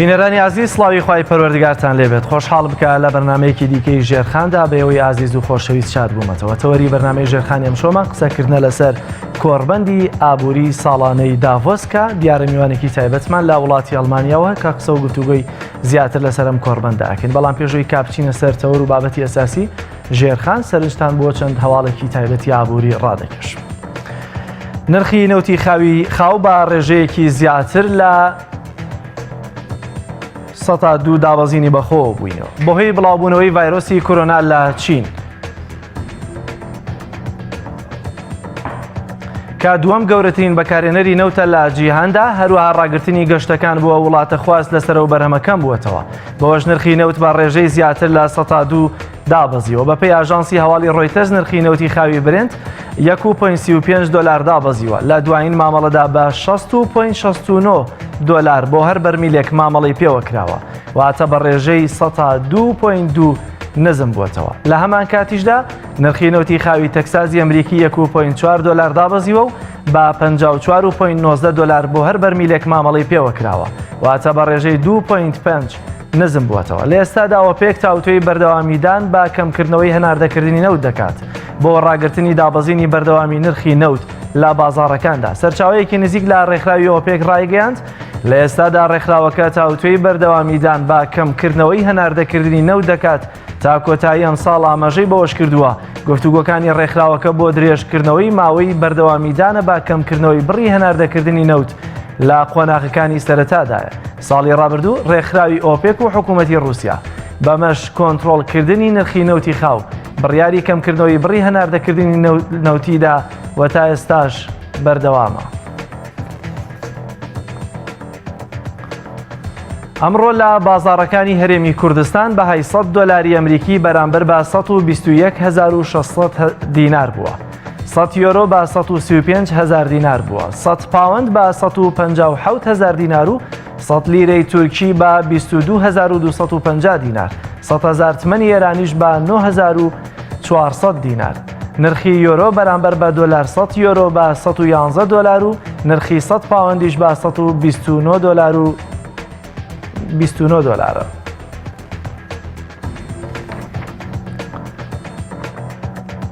بینەرانی عزیز سڵاوی خوای پەروەردگارتان لێبێت خۆشحاڵ بکە لە بەرنامەیەکی دیکەی ژێرخاندا بەوەی عزیز و خۆشەویست شاد بوومەتەوە. تەوەری بەرنامەی ژێرخانی ئەمشۆمە قسەکردنە لەسەر کۆڕبەندی ئابووری ساڵانەی داڤۆسکە دیارە میوانێکی تایبەتمان لە وڵاتی ئەڵمانیاوە کە قسە و گفتوگۆی زیاتر لەسەر ئەم کۆڕبەندە ئەکەین. بەڵام پێشووی کاپچینە سەر تەوەر و بابەتی ئەساسی ژێرخان سەرنجتان بۆ چەند هەواڵێکی تایبەتی ئابووری ڕادەکەش. نرخی نەوتی خاو بە ڕێژەیەکی زیاتر لە 102 دابەزینی بەخۆ بووینەوە بەهۆی بڵاوبوونەوەی ڤایرۆسی کۆرۆنا لە چین کە دووەم گەورەترین بەکارهێنەری نەوتە لە جیهاندا، هەروەها ڕاگررتنی گەشتەکان بووە وڵاتە خواست لەسەر و بەرهەمەکەم بووەتەوە. بەوەش نرخی نەوت بە ڕێژەی زیاتر لە 102 دابەزیەوە. بەپێی ئاژانسی هەواڵی ڕۆیتەرز نرخی نەوتی خاوی برنت 1.35 دلار دابەزیوە، لە دوایین مامەڵەدا بە 60.69 دلار بۆ هەر بەرمیلێک مامەڵی پێوە کراوە، واتە بە ڕێژەی 102.2 نزم بووەتەوە. لە هەمان کاتیشدا نرخی نەوتی خاوی تەکسازی ئەمریکی 1.4 دلار دابەزیوە و بە 54.19 دلار بۆ هەر بەرمیلێک مامەڵی پێوە کراوە، واتە بە ڕێژەی 2.5 نزم بووەتەوە. لە ئێستادا ئۆپێک تاوتوی بەردەوامیدان بە کەمکردنەوەی هەناردەکردنی نەوت دەکات بۆ ڕاگررتنی دابەزینی بەردەوامی نرخی نەوت لە بازاڕەکاندا. سەرچاوەیەکی نزیک لە ڕێکخراوی ئۆپێک ڕایگەیاند لە ئێستادا ڕێکخراوەکە تاوتوی بەردەوامیدان بە کەمکردنەوەی هەناردەکردنی نەوت دەکات تا کۆتایی ئەم ساڵ ئاماژەی بەوەش کردووە گفتوگۆکانی ڕێکخراوەکە بۆ درێژکردنەوەی ماوەی بەردەوامیدانە بە کەمکردنەوەی بڕی هەناردەکردنی نەوت لە قۆناغەکانی سەرەتادایە. ساڵی ڕابردوو ڕێکخراوی ئۆپێک و حکوومەتی رووسیا بەمەش کۆنتڕۆڵکردنی نرخی نەوتی خاو بڕیاری کەمکردنەوەی بڕی هەناردەکردنی نەوتیدا و تا ئێستاش بەردەوامە. ئەمڕۆ لە بازاڕەکانی هەرێمی کوردستان بەهای 100 دۆلاری ئەمریکی بەرامبەر بە 121,600 دینار بووە. 100 یۆرۆ بە 135,000 دینار بووە. 100 پاوەند بە 157,000 دینار و 100 لیرەی تورکی بە 22,250 دینار. 100,000 تمەنی ئێرانیش بە 9,400 دینار. نرخی یۆرۆ بەرامبەر بە دۆلار 100 یۆرۆ بە 111 دۆلار و نرخی 100 پاوەندیش بە 129 دۆلار و 29 دۆلارە.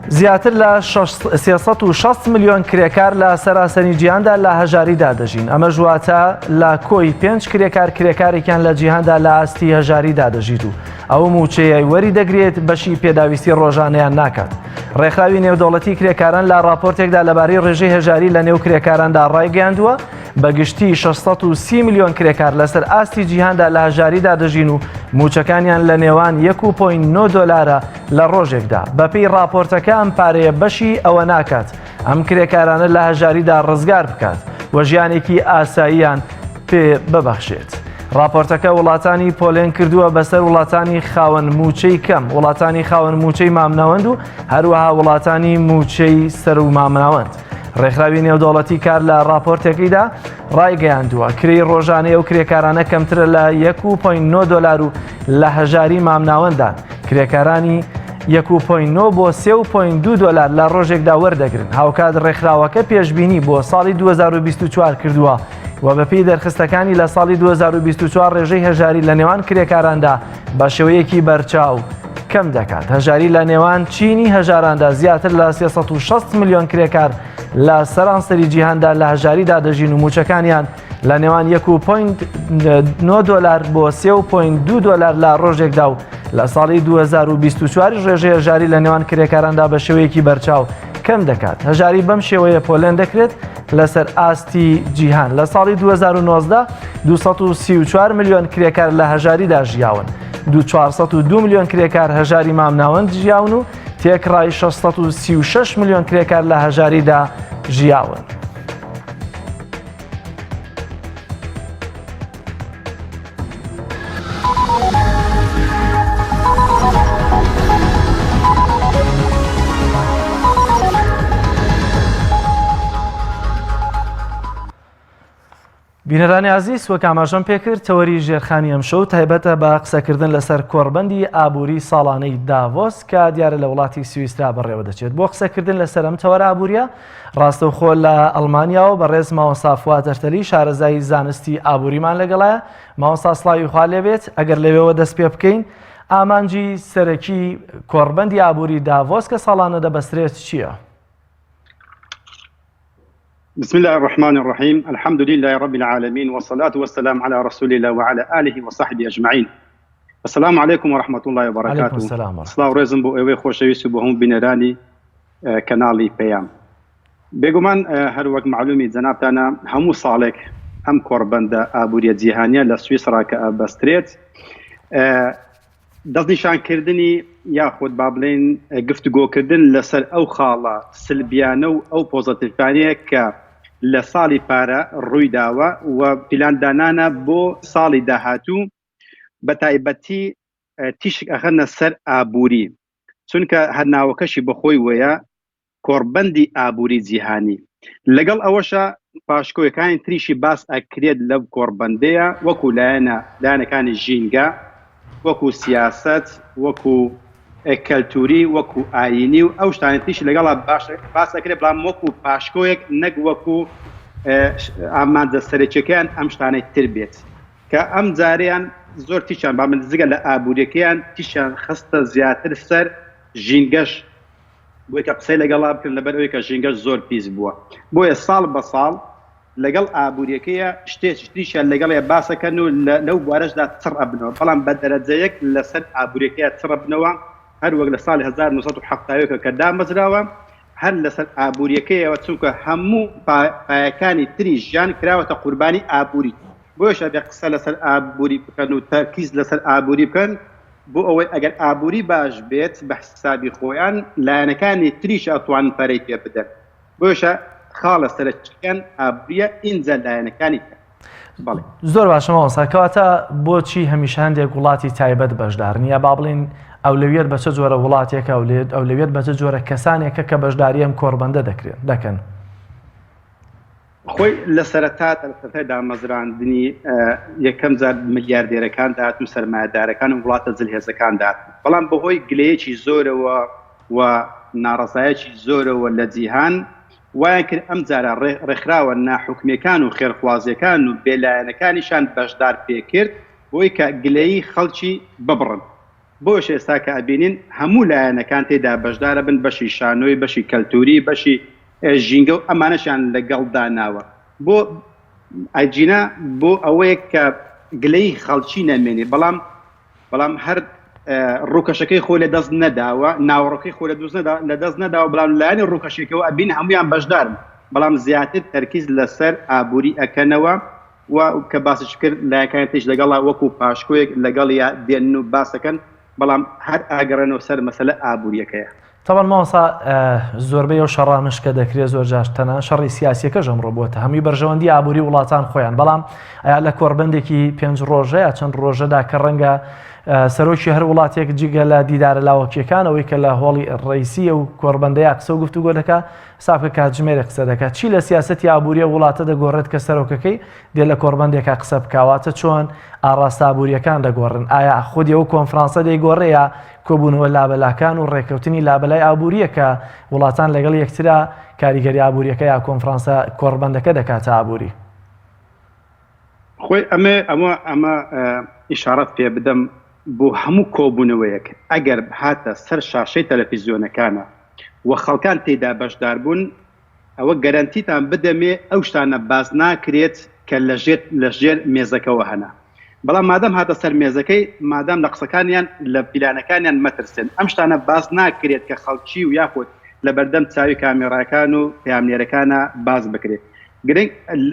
زیاتر لە 360 میلیۆن کرێکار لە سەراسەری جیهاندا لە هەژاریدا دەژین. ئەمە ژواتە لە کۆی 5 کرێکارێکیان لە جیهاندا لە ئاستی هەژاریدا دەژیت و ئەو موچەیە وەری دەگرێت بەشی پێداویستی ڕۆژانەیان ناکات. ڕێکخراوی نێودەوڵەتی کرێکاران لە راپۆرتێکدا لەبارەی ڕێژەی هەژاری لە نێو کرێکاراندا ڕایگەیاندووە بەگشتی 630 میلیۆن کرێکار لەسەر ئاستی جیهاندا لە هەژاریدا دەژین و موچەکانیان لە نێوان 1.9 دۆلارە لە ڕۆژێکدا. بەپێی راپۆرتەکە ئەم پارەیە بەشی ئەوە ناکات ئەم کرێکارانە لە هەژاریدا ڕزگار بکات و ژیانێکی ئاساییان پێ ببەخشێت. راپۆرتەکە وڵاتانی پۆلێن کردووە بەسەر وڵاتانی خاوەن موچەی کەم، وڵاتانی خاوەن موچەی مامناوەند و هەروەها وڵاتانی موچەی سەر و مامناوەند. ڕێکخراوی نێودەوڵەتی کار لە راپۆرتێکیدا ڕایگەیاندووە کرێی ڕۆژانەیە و کرێکارانە کەمترە لە 1.9 دۆلار و لە هەژاری مامناوەندان کرێکارانی 1.9 بۆ 3.2 دۆلار لە ڕۆژێکدا وەردەگرن. هاوکات ڕێکخراوەکە پێشبینی بۆ ساڵی 2024 کردووە و بەپێی دەرخستەکانی لە ساڵی 2024 ڕێژەی هەژاری لە نێوان کرێکاراندا بە شێوەیەکی بەرچاو کەم دەکات. هەژاری لە نێوان چینی هەژاراندا زیاتر لە 360 میلیۆن کرێکار لە سەرانسەری جیهاندا لە هەژاریدا دەژین و موچەکانیان لە نێوان 1.9 دۆلار بۆ 3.2 دۆلار لە ڕۆژێکدا و لە ساڵی 2024 ڕێژەی هەژاری لە نێوان کرێکاراندا بە شێوەیەکی بەرچاو کەم دەکات. هەژاری بەم شێوەیە پۆلێن دەکرێت لەسەر ئاستی جیهان. لە ساڵی 2019 234 میلیۆن کرێکار لە هەژاریدا ژیاون. 402 میلیۆن کرێکار هەژاری مامناوەند ژیاون و تێکڕای 636 میلیۆن کرێکار لە هەژاریدا ژیاون. بینەرانی عزیز وەک ئاماژەم پێکرد تەوەری ژێرخانی ئەمشەو تایبەتە بە قسەکردن لەسەر کۆڕبەندی ئابووری ساڵانەی داڤۆس کە دیارە لە وڵاتی سویسرا بەڕێوە دەچێت بۆ قسەکردن لەسەر ئەم تەوەرە ئابووریە ڕاستەوخۆ لە ئەڵمانیاوە بەڕێز ماوەستا فواد ئەرتەلی شارەزای زانستی ئابووریمان لەگەڵایە. ماوەستا سڵاوی خوا لێبێت. ئەگەر لەوێەوە دەست پێ بکەین ئامانجی سەرەکی کۆڕبەندی ئابووری داڤۆس کە ساڵانە دەبەسترێت چییە؟ بسم الله الرحمن الرحيم الحمد لله رب العالمين والصلاة والسلام على رسول الله وعلى آله وصحبه أجمعين. السلام عليكم ورحمة الله وبركاته. عليكم السلام. سلااو ڕێزم بۆ ئێوەی خۆشەویست و بۆ هەموو بینەرانی کەناڵی پەیام. بێگومان هەر وەک معلومی جەنابتانە هەموو ساڵێک ئەم کۆڕبەندە ئابووریە جیهانیە لە سویسرا کە ئەبەسترێت دەستنیشانکردنی یاخود با بڵێن گفتوگۆکردن لەسەر ئەو خاڵە سلبیانە و ئەو پۆزەتیڤانەیە کە لە ساڵی پارە ڕووی داوە و پلاندانانە بۆ ساڵی داهاتوو بە تایبەتی تیشک ئەخەنە سەر ئابووری چونکە هەر ناوەکەشی بەخۆی وەیە کۆڕبەندی ئابووری جیهانی. لەگەڵ ئەوەشە پاشکۆیەکانی تریشی باس ئەکرێت لەو کۆڕبەندەیە وەکو لایەنەکانی ژینگە، وەکو سیاست، وەکو کەلتوری، وەکو ئاینی و ئەو شتانێتیش لەگەڵا باس ئەکرێت بەڵام وەکو پاشکۆیەک نەک وەکو ئامانجە سەرەکیەکەیان ئەم شتانەی تر بێت کە ئەم جاریان زۆر تیشان با من زگە لە ئابووریەکەیان تیشان خستە زیاتر سەر ژینگەش بۆی کە قسەی لەگەڵا بکرد لەبەر ئەوەی کە ژینگەش زۆر پیس بووە. بۆیە ساڵ بە ساڵ لەگەڵ ئابووریەکەیە شتێکتریشە لەگەڵێ باسەکەن و لەو بوارەشدا چڕ ئەبنەوە بەڵام بە دەرەجەیەک لەسەر ئابووریەکەیە چڕ بنەوە هەر وەک لە ساڵی 1970 کە دامەزراوە هەر لەسەر ئابووریەکەیەوە چونکە هەموو پایەکانی تری ژیان کراوەتە قوربانی ئابووری. بۆیە بێ قسە لەسەر ئابووری بکەن و تەرکیز لەسەر ئابووری بکەن بۆ ئەوەی ئەگەر ئابووری باش بێت بە حسابی خۆیان لایەنەکانی تریش ئەتوانن پەرەی پێ بدەن. بۆیە خاڵە سەرەکیەکان ئابووریە ئینجا لایەنەکانی بەڵێ. زۆر باشە ماوەستا کەواتە بۆچی هەمیشە هەندێک وڵاتی تایبەت بەشدار نیە با بڵێن ئەولەویەت بە چه جۆرە وڵاتێکە ئەولەویەت بە چه جۆرە کەسانێکە کە بەشداری ئەم کۆڕبەندە دەکەن؟ خۆی لە سەرەتای دامەزراندنی یەکەم جار ملیاردێرەکان داهاتن و سەرمایەدارەکان و وڵاتە جلهێزەکان داهاتن بەڵام بەهۆی گلەیەکی زۆرەوە و ناڕەزایەکی زۆرەوە لە جیهان وایە کرد ئەم جارە ڕێکخراوە ناحوکمیەکان و خێرخوازیەکان و بێلایەنەکانیشان بەشدار پێکرد بۆی کە گلەیی خەڵکی ببڕن. بۆش ئێستا کە ئەبینین هەموو لایەنەکان تێدا بەشدارە بن بەشی شانۆی، بەشی کەلتوری، بەشی ژینگە و ئەمانەشان لەگەڵ داناوە بۆ ئەجینە بۆ ئەوەیە کە گلەی خەڵکی نەمێنێ بەڵام هەر ڕووکەشەکەی خۆی لە دەست نەداوە ناوەڕۆکەی خۆی لە دەست نەداوە بەڵام لایەنی ڕووکەشێکەوە ئەبین هەمویان بەشدارن بەڵام زیاتر تەرکیز لەسەر ئابووری ئەکەنەوە و کە باسش کرد لایەکانیش لەگەڵا وەکو پاشکۆیەک لەگەڵ یا دێن و باسەکەن بەڵام هەر ئاگەڕێنەوە سەر مەسەلە ئابووریەکەیە. تەواو ماوەستا زۆربەی ئەو شەڕانش کە دەکرێت زۆر جار تەنە شەڕی سیاسیەکە ژەمڕۆ بووە هەمووی بەرژەوەندی ئابووری وڵاتان خۆیان بەڵام ئایا لە کۆڕبەندێکی 5 ڕۆژە یا چەند ڕۆژەدا کە ڕەنگە سەرۆکی هەر وڵاتێک جگە لە دیدارە لاوەکیەکانەوەی کە لە هۆڵی ڕئیسیە و کۆڕبەندەیە قسە و گفتوگۆ دەکات سابکە کاتژمێرە قسە دەکات چی لە سیاسەتی ئابووریە وڵاتە دەگۆڕێت کە سەرۆکەکەی دێ لە کۆڕبەندێکا قسە بکواتە چۆن ئاڕاستە ئابووریەکان دەگۆڕن ئایا خودی ئەو کۆنفرانسە دەیگۆڕێ کۆبوونەوە لابەلاکان و ڕێکەوتنی لابەلای ئابووریە کە وڵاتان لەگەڵ یەکترا کاریگەری ئابووریەکە یا کۆنفرانسە کۆڕبەندەکە دەکاتە ئابووری؟ خۆی ئەمە ئیشارەت پێ بدەم بۆ هەموو کۆبوونەوەیەک ئەگەر هاتە سەر شاشەی تەلەڤیزیۆنەکانە و خەڵکان تێدا بەشدار بوون ئەوە گەرانتیتان بدەمێ ئەو شتانە باز ناکرێت کە لەژێر مێزەکەەوە هەنا بەڵام مادەم هاتە سەر مێزەکەی مادام لە قسەکانیان لە پیلانەکانیان مەترسن ئەم شتانە باز ناکرێت کە خەڵکی و یاخود لە بەردەم چاوی کامێڕاکان و پامنێرەکانە باز بکرێت. گرنگ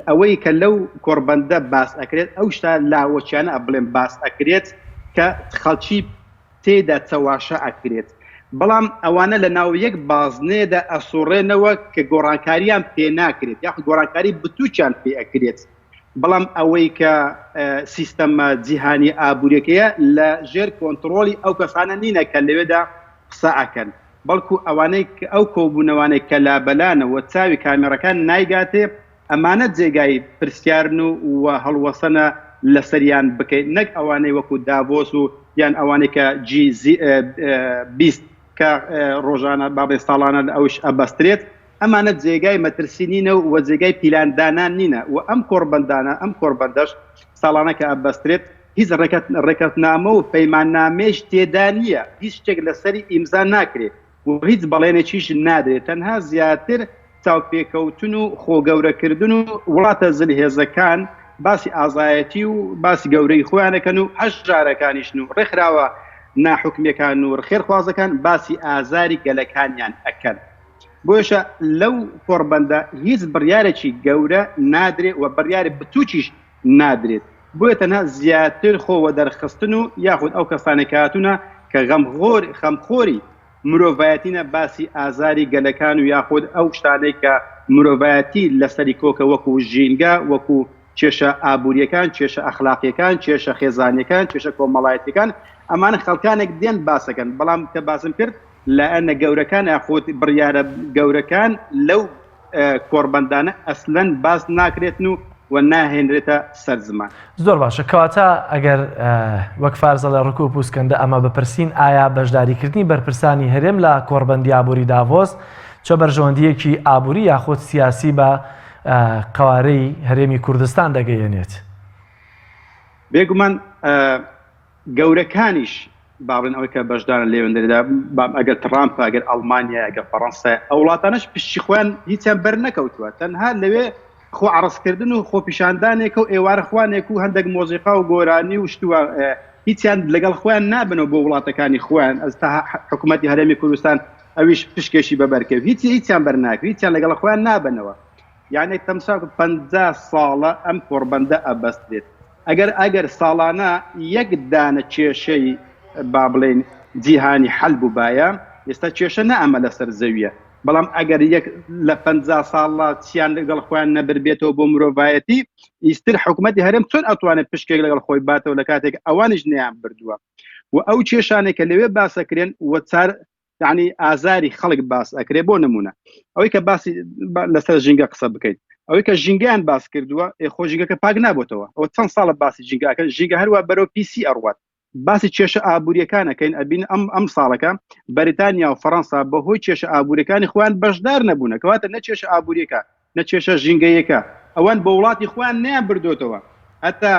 ئەوەی کە لەو کۆڕبەندە باس ئەکرێت ئەو شتا لاوەچیانە ئەبڵێن باس ئەکرێت کە خەڵکی تێدا چەواشە ئەکرێت بەڵام ئەوانە لە ناو یەک بازنێدا ئەسوڕێنەوە کە گۆڕانکاریان پێ ناکرێت یاخود گۆڕانکاری بتوچیان پێ ئەکرێت بەڵام ئەوەی کە سیستەمە جیهانی ئابووریەکەیە لە ژێر کۆنتڕۆلی ئەو کەسانە نینە کە لەوێدا قسە ئەکەن بەڵکو ئەوانەی ئەو کۆبوونەوانەی کە لابەلانەوە چاوی کامێرەکان نایگاتێ ئەمانە جێگای پرسیارن و هەڵوەسەنە لەسەریان بکەیت نەک ئەوانەی وەکو داڤۆس و یان ئەوانەی کە G20 کە ڕۆژانە بابێ ساڵانە ئەوش ئەبەسترێت ئەمانە جێگای مەترسی نینە و جێگای پیلاندانان نینە و ئەم کۆڕبەندەش ساڵانە کە ئەبەسترێت هیچ ڕێکەوتنامە و پەیماننامەیەش تێدا نییە هیچ شتێک لەسەری ئیمزا ناکرێت و هیچ بەڵێنێکیش نادرێت تەنها زیاتر چاوپێکەوتن و خۆگەورەکردن و وڵاتە زلهێزەکان باسی ئازایەتی و باسی گەورەی خۆیانەکەن و هەژارەکانیشن و ڕێکخراوە ناحکمیەکان و ڕخێرخوازەکان باسی ئازاری گەلەکانیان ئەکەن. بۆشە لەو کۆڕبەندە هیچ بڕیارێکی گەورە نادرێت و بڕیارێک بتوچیش نادرێت بۆیە تەنها زیاتر خۆوە دەرخستن و یاخود ئەو کەسانێک هاتوونە کە خەمخۆری مرۆڤایەتینە باسی ئازاری گەلەکان و یاخود ئەو شتانەی کە مرۆڤایەتی لەسەری کۆکە وەکو ژینگە وەکو کێشە ئابوووریەکان کێشە ئەخلاقیەکان کێشە خێزانیەکان کێشە کۆمەڵایەتەکان ئەمانە خەڵکانێک دێن باسەکەن بەڵام کە باسم کرد لە ئەنە گەورەکان یاخود بڕیارە گەورەکان لەو کۆڕبەندانە ئەسلەن باس ناکرێتن و ناهێنرێتە سەر زمان. زۆر باشە کەواتە ئەگەر وەک فارزە لە ڕکوب پوسکەندە ئەمە بپرسین ئایا بەشداریکردنی بەرپرسانی هەرێم لە کۆڕبەندی ئابووری داڤۆس چە بەرژەوەندیەکی ئابووری یاخود سیاسی بە قوارەی هەرێمی کوردستان دەگەیەنێت؟ بێگومان گەورەکانیش باڵێن ئەوەی کە بەشدارن لێوەندەرێدا ئەگەر ترامپ ئەگەر ئەڵمانیا ئەگەر فەڕەنسا ئەو وڵاتانەش پشتی خۆیان هیچیان بەرنەکەوتووە تەنها لەوێ خۆ عڕستکردن و خۆپیشاندانێکە و ئێوارەخوانێک و هەندێک مۆزیقا و گۆرانی و شتووە هیچیان لەگەڵ خۆیان نابنەوە بۆ وڵاتەکانی خۆیان ئەس تا حکوومەتی هەرێمی کوردستان ئەویش پشکێشی بەبەرکەوت هیچیان بەرناکرد هیچیان لەگەڵ خۆیان نابنەوە یعنی تەمساک 50 ساڵە ئەم کۆڕبەندە ئەبەسترێت ئەگەر ساڵانە یەک دانە کێشەی با بڵێن جیهانی حەل بووبایە ئێستا کێشە نەئەمە لەسەر زەویە بەڵام ئەگەر یەک لە 50 ساڵە چیان لەگەڵ خۆیان نەبربێتەوە بۆ مرۆڤایەتی ئیستر حکوومەتی هەرێم چۆن ئەتوانێت پشکێک لەگەڵ خۆی باتەوە لە کاتێک ئەوانش نەیان بردووە و ئەو کێشانێک کە لەوێ باسەکرێن و چار یعنی ئازاری خەڵک باس ئەکرێ بۆ نمونە ئەوەی کە باسی لەسەر ژینگە قسە بکەیت ئەوەی کە ژینگەیان باس کردووە خۆ ژینگەکە پاک نابێتەوە ئەوە چەند ساڵە باسی ژینگەکە ژینگە هەروە بەرەو پیسی ئەڕوات باسی کێشە ئابوووریەکانەکەین ئەبین ئەم ساڵەکە بەریتانیا و فەڕەنسا بەهۆی کێشە ئابوووریەکانی خۆیان بەشدار نەبوونە کەواتە نە کێشە ئابوووریەکە نە کێشە ژینگەیەکە ئەوان بە وڵاتی خۆیان نیان بردوتەوە هەتا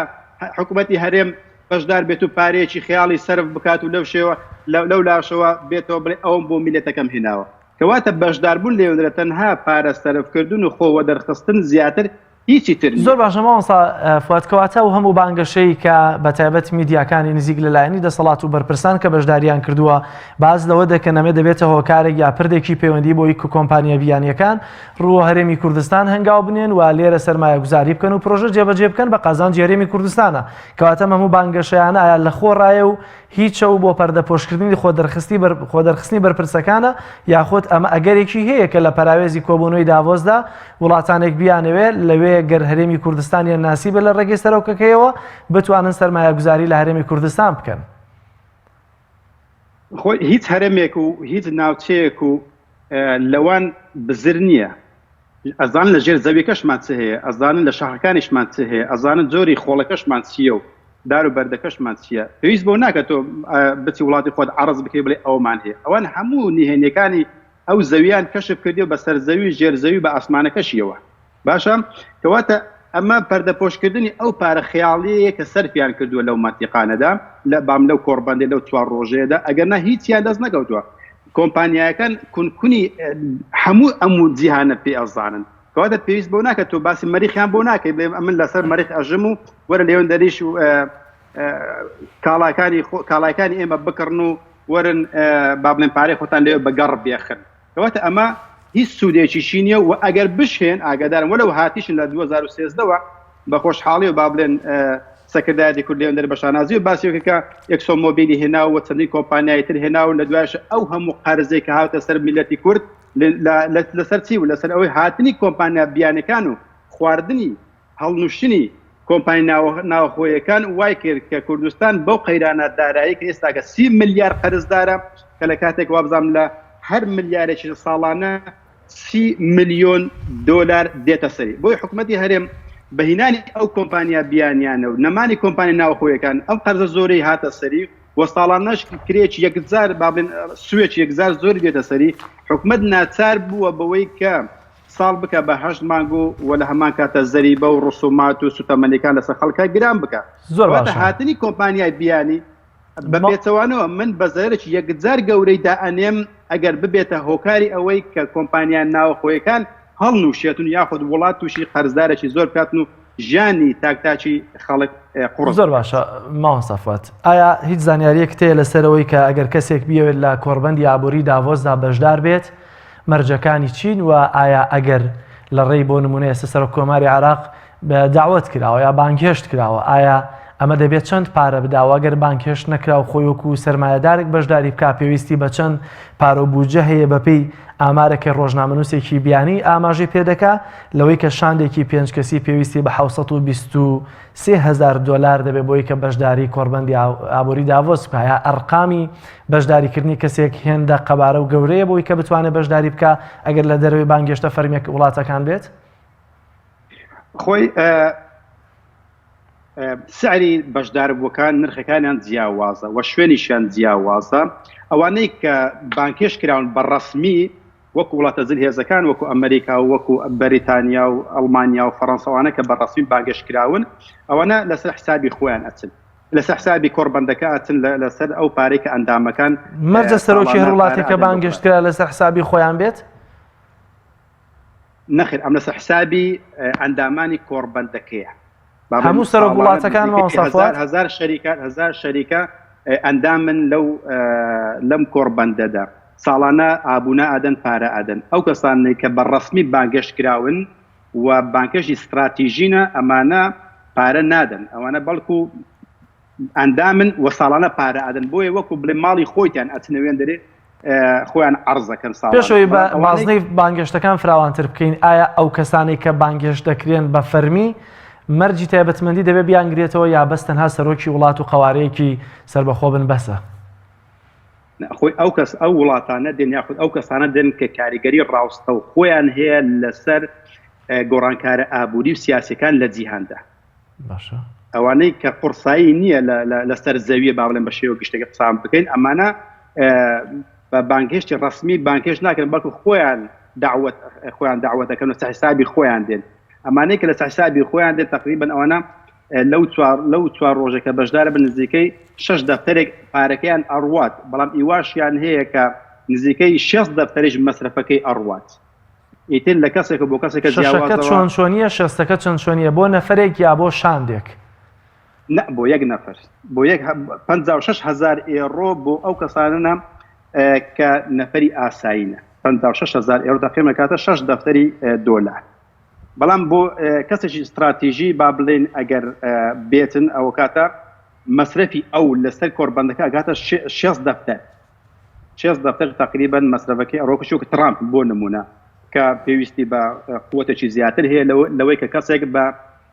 حکوومەتی هەرێم بەشدار بێت و پارەیەکی خیاڵی سەرف بکات و لەو لاشەوە بێتەوە بڵێ ئەوم بۆ میلەتەکەم هێناوە کەواتە بەشداربوون لێوەندرە تەنها پارە سەرفکردن و خۆوە دەرخستن زیاتر هیچی تر زۆر باشە مامۆستا فوادکەواتە و هەموو بانگەشەی کە بەتایبەت میدیاکانی نزیک لەلایەنی دەسەڵات و بەرپرسان کە بەشداریان کردووە باز لەوە دەکەن ئەمە دەبێتە هۆکارێک یا پردێکی پەیوەندی بۆی کۆمپانیە بیانیەکان ڕووە هەرێمی کوردستان هەنگاو بنێن و لێرە سەرمایە گوزاری بکەن و پرۆژە جێبەجێ بکەن بە قازانجی هەرێمی کوردستانە کەواتە هەموو بانگەشەیانە ئایا لە خۆڕایە و هیچە و بۆ پەردەپۆشکردنی خۆدەرخستنی بەرپرسەکانە یاخود ئەمە ئەگەرێکی هەیە کە لە پەراوێزی کۆبوونەوەی داڤۆسدا وڵاتانێک بیانەوێت لەوێ گەر هەرێمی کوردستانیان ناسی بە لە ڕێگەی سەرۆکەکەیەوە بتوانن سەرمایە گوزاری لە هەرێمی کوردستان بکەن. خۆی هیچ هەرێمێک و هیچ ناوچەیەک و لەوان بزر نییە ئەزانن لە ژێر زەویەکەشمان چ هەیە ئەزانن لە شاخەکانیشمان چ هەیە ئەزانن جۆری خۆڵەکەشمان چییە و دار و بەردەکەشمان چییە پێویست بۆ ناکە تۆ بچی وڵاتی خۆت عەرز بکەی بڵێ ئەومان هەیە ئەوان هەموو نهێنیەکانی ئەو زەویان کەشف کردیەوە بە سەرزەوی ژێرزەوی بە ئاسمانەکەشیەوە باشە کەواتە ئەمە پەردەپۆشکردنی ئەو پارە خەیاڵیەیە کە سەرفیان کردووە لەو ماتیقانەدا لە بام لەو کۆڕبەندێ لەو 4 ڕۆژەیەدا ئەگەر نە هیچیان دەست نەکەوتووە کۆمپانیایەکان کونکونی هەموو ئەموو جیهانە پێ ئەزانن کەواتە پێویست بۆ ناکە تۆ باسی مەریخیان بۆ ناکەی بڵێ من لەسەر مەریخ ئەژم و وەرە لێوەندەریش و کاڵایەکانی ئێمە بکڕن و وەرن با بڵێن پارەی خۆتان لێوە بەگەڕ بێخن کەواتە ئەمە هیچ سوودێکیشی نییە و ئەگەر بشهێن ئاگادارم وەلەو هاتیشن لە 2013ەوە بە خۆشحاڵی و با بڵێن سەکردایەتی کورد لێوەندەر بە شانازی و باسیەکە ئەکسۆمۆبیلی هێناوە و چەندی کۆمپانیای تر هێناوە لە دوایشە ئەو هەموو قەرزەی کە هاتە سەر میلەتی کورد لەسەر چی و لەسەر ئەوەی هاتنی کۆمپانیا بیانەکان و خواردنی هەڵنووشنی کۆمپانی ناوخۆیەکان وای کرد کە کوردستان بەو قەیرانە دارایی کە ئێستاکە 30 ملیار قەرزدارە کە لە کاتێک وابزانام لە هەر ملیارێکی ساڵانە 30 ملیۆن دۆلار دێتە سەری بۆی حکوومەتی هەرێم بەهینانی ئەو کۆمپانیا بیانیانە و نەمانی کۆمپانی ناوخۆیەکان ئەم قەرزە زۆرەی هاتە سەری و ساڵانەش کرێکی 1000 بابلێن سوێکی 1000 زۆری دێتە سەری حکوومەت ناچار بووە بەوەی کە ساڵ بکە بە 8 مانگۆ و لە هەمان کاتە زەریبە و ڕسومات و سوتەمەنیەکان لەسەر خەڵکە گران بکە زۆر باشە هاتنی کۆمپانیای بیانی بە پێچەوانەوە من بەزارێکی 1000 گەورەی دائەنێم ئەگەر ببێتە هۆکاری ئەوەی کە کۆمپانیان ناوخۆیەکان هەڵنووشێتون یاخود وڵات تووشی قەرزدارێکی زۆر بکاتن و ژیانی تاکتاکی خەڵک قوڕ. زۆر باشە ماوە سەفوات ئایا هیچ زانیاریەک تەیە لەسەرەوەی کە ئەگەر کەسێک بیەوێت لە کۆڕبەندی ئابووری داڤۆسدا بەشدار بێت مەرجەکانی چین و ئایا ئەگەر لە ڕێی بۆ نمونەیە سەر کۆماری عراق داوت کراوە یا بانگهێشت کراوە ئایا ئەمە دەبێت چەند پارە بداوە ئەگەر بانکێشت نەکرا و خۆی وەکو سەرمایەدارێک بەشداری بکا پێویستی بە چەند پارە و بودجە هەیە بەپێی ئامارەکە ڕۆژنامەنووسێکی بیانی ئاماژەی پێدەکا لەوەی کە شاندێکی 5 کەسی پێویستی بە 723,000 دۆلار دەبێت بۆی کە بەشداری کۆڕبەندی ئابووری داڤۆس بکە یا ئەرقامی بەشداریکردنی کەسێک هێندە قەبارە و گەورەیە بۆی کە بتوانێت بەشداری بکە ئەگەر لە دەروی بانگێشتە فەرمیێک وڵاتەکان بێت خۆی سعری بەشداربووەکان نرخەکانیان جیاوازە و شوێنیشیان جیاوازە ئەوانەی کە بانکێش کراون بەڕەسمی وەکو وڵاتە جلهێزەکان وەکو ئەمریکا و وەکو بەریتانیا و ئەڵمانیا و فەڕەنساوانە کە بەڕەسمی بانگێش کراون ئەوانە لەسەر حسابی خۆیان ئەچن لەسەر حسابی کۆڕبەندەکە ئەچن لەسەر ئەو پارەی کە ئەندامەکان مەرجە سەرۆکی هەر وڵاتێکە بانگێشت کرا لەسەر حسابی خۆیان بێت نەخێر ئەم لەسەر حسابی ئەندامانی کۆڕبەندەکەیە هەموو سەرۆک وڵاتەکان هزار شەریکە ئەندامن لەم کۆڕبەندەدا ساڵانە ئابوونا ئادەن پارە ئادەن ئەو کەسانی کە بەڕەسمی بانگەشت کراون و بانکەشی استراتیژینە ئەمانە پارە نادەن ئەوانە بەڵکو ئەندامن و ساڵانە پارە ئادەن بۆیە وەکو بڵێ ماڵی خۆیان ئەچنەوێن دەرێ خۆیان عەرزەکەن ساڵ پێشەوەی بازنەی بانگێشتەکان فراوانتر بکەین ئایا ئەو کەسانی کە بانگێشت دەکرێن بە فەرمی مەرجی تایبەتمەندی دەبێت بیانگرێتەوە یا بەس تەنها سەرۆکی وڵات و قەوارەیەکی سربەخۆ بن بەسە خۆی ئەو کەس ئەو وڵاتانە دێن یاخود ئەو کەسانە دێن کە کاریگەری ڕاوستە و خۆیان هەیە لەسەر گۆڕانکارە ئابووری و سیاسەکان لە جیهاندا ئەوانەی کە قورسایی نییە لەسەر زەویە با بڵێن بە شێوە گشتێکی قسام بکەین ئەمانە بە بانگێشتی ڕسمی بانکێش ناکەن بەڵکو خۆیان داوەت دەکەن و حسابی خۆیان دێن ئەمانەی کە لە حسابی خۆیان دێت تقریبا ئەوانە لەو چوار ڕۆژێکە بەشدارە بە نزیکەی 6 دەفتەرێک پارەکەیان ئەڕوات بەڵام ئیواشیان هەیە کە نزیکەی 6 دەفتەریش مەسرفەکەی ئەڕوات ئیتر لە کەسێک بۆ کەسێکە چۆن چۆنیە شەستەکە چەند چۆنیە بۆ نەفرێک یا بۆ شاندێک بۆ یەک نەفر بۆ 56,000 ئێڕۆ بۆ ئەو کەسانە کە نەفەری ئاسایینە 56,000 ئێڕۆ تقریبا کاتە 6 دەفتەری دۆلار بەڵام بۆ کەسێکی استراتیژی با بڵێن ئەگەر بێتن ئەوە کاتە مەسرفی ئەو لەسەر کۆڕبەندەکە ئەگاتە 6 دەفتەر تقریبا مەسرفەکەی ئەڕۆکەشی کە ترامپ بۆ نمونە کە پێویستی بە قووەتێکی زیاتر هەیە لەوەی کە کەسێک بە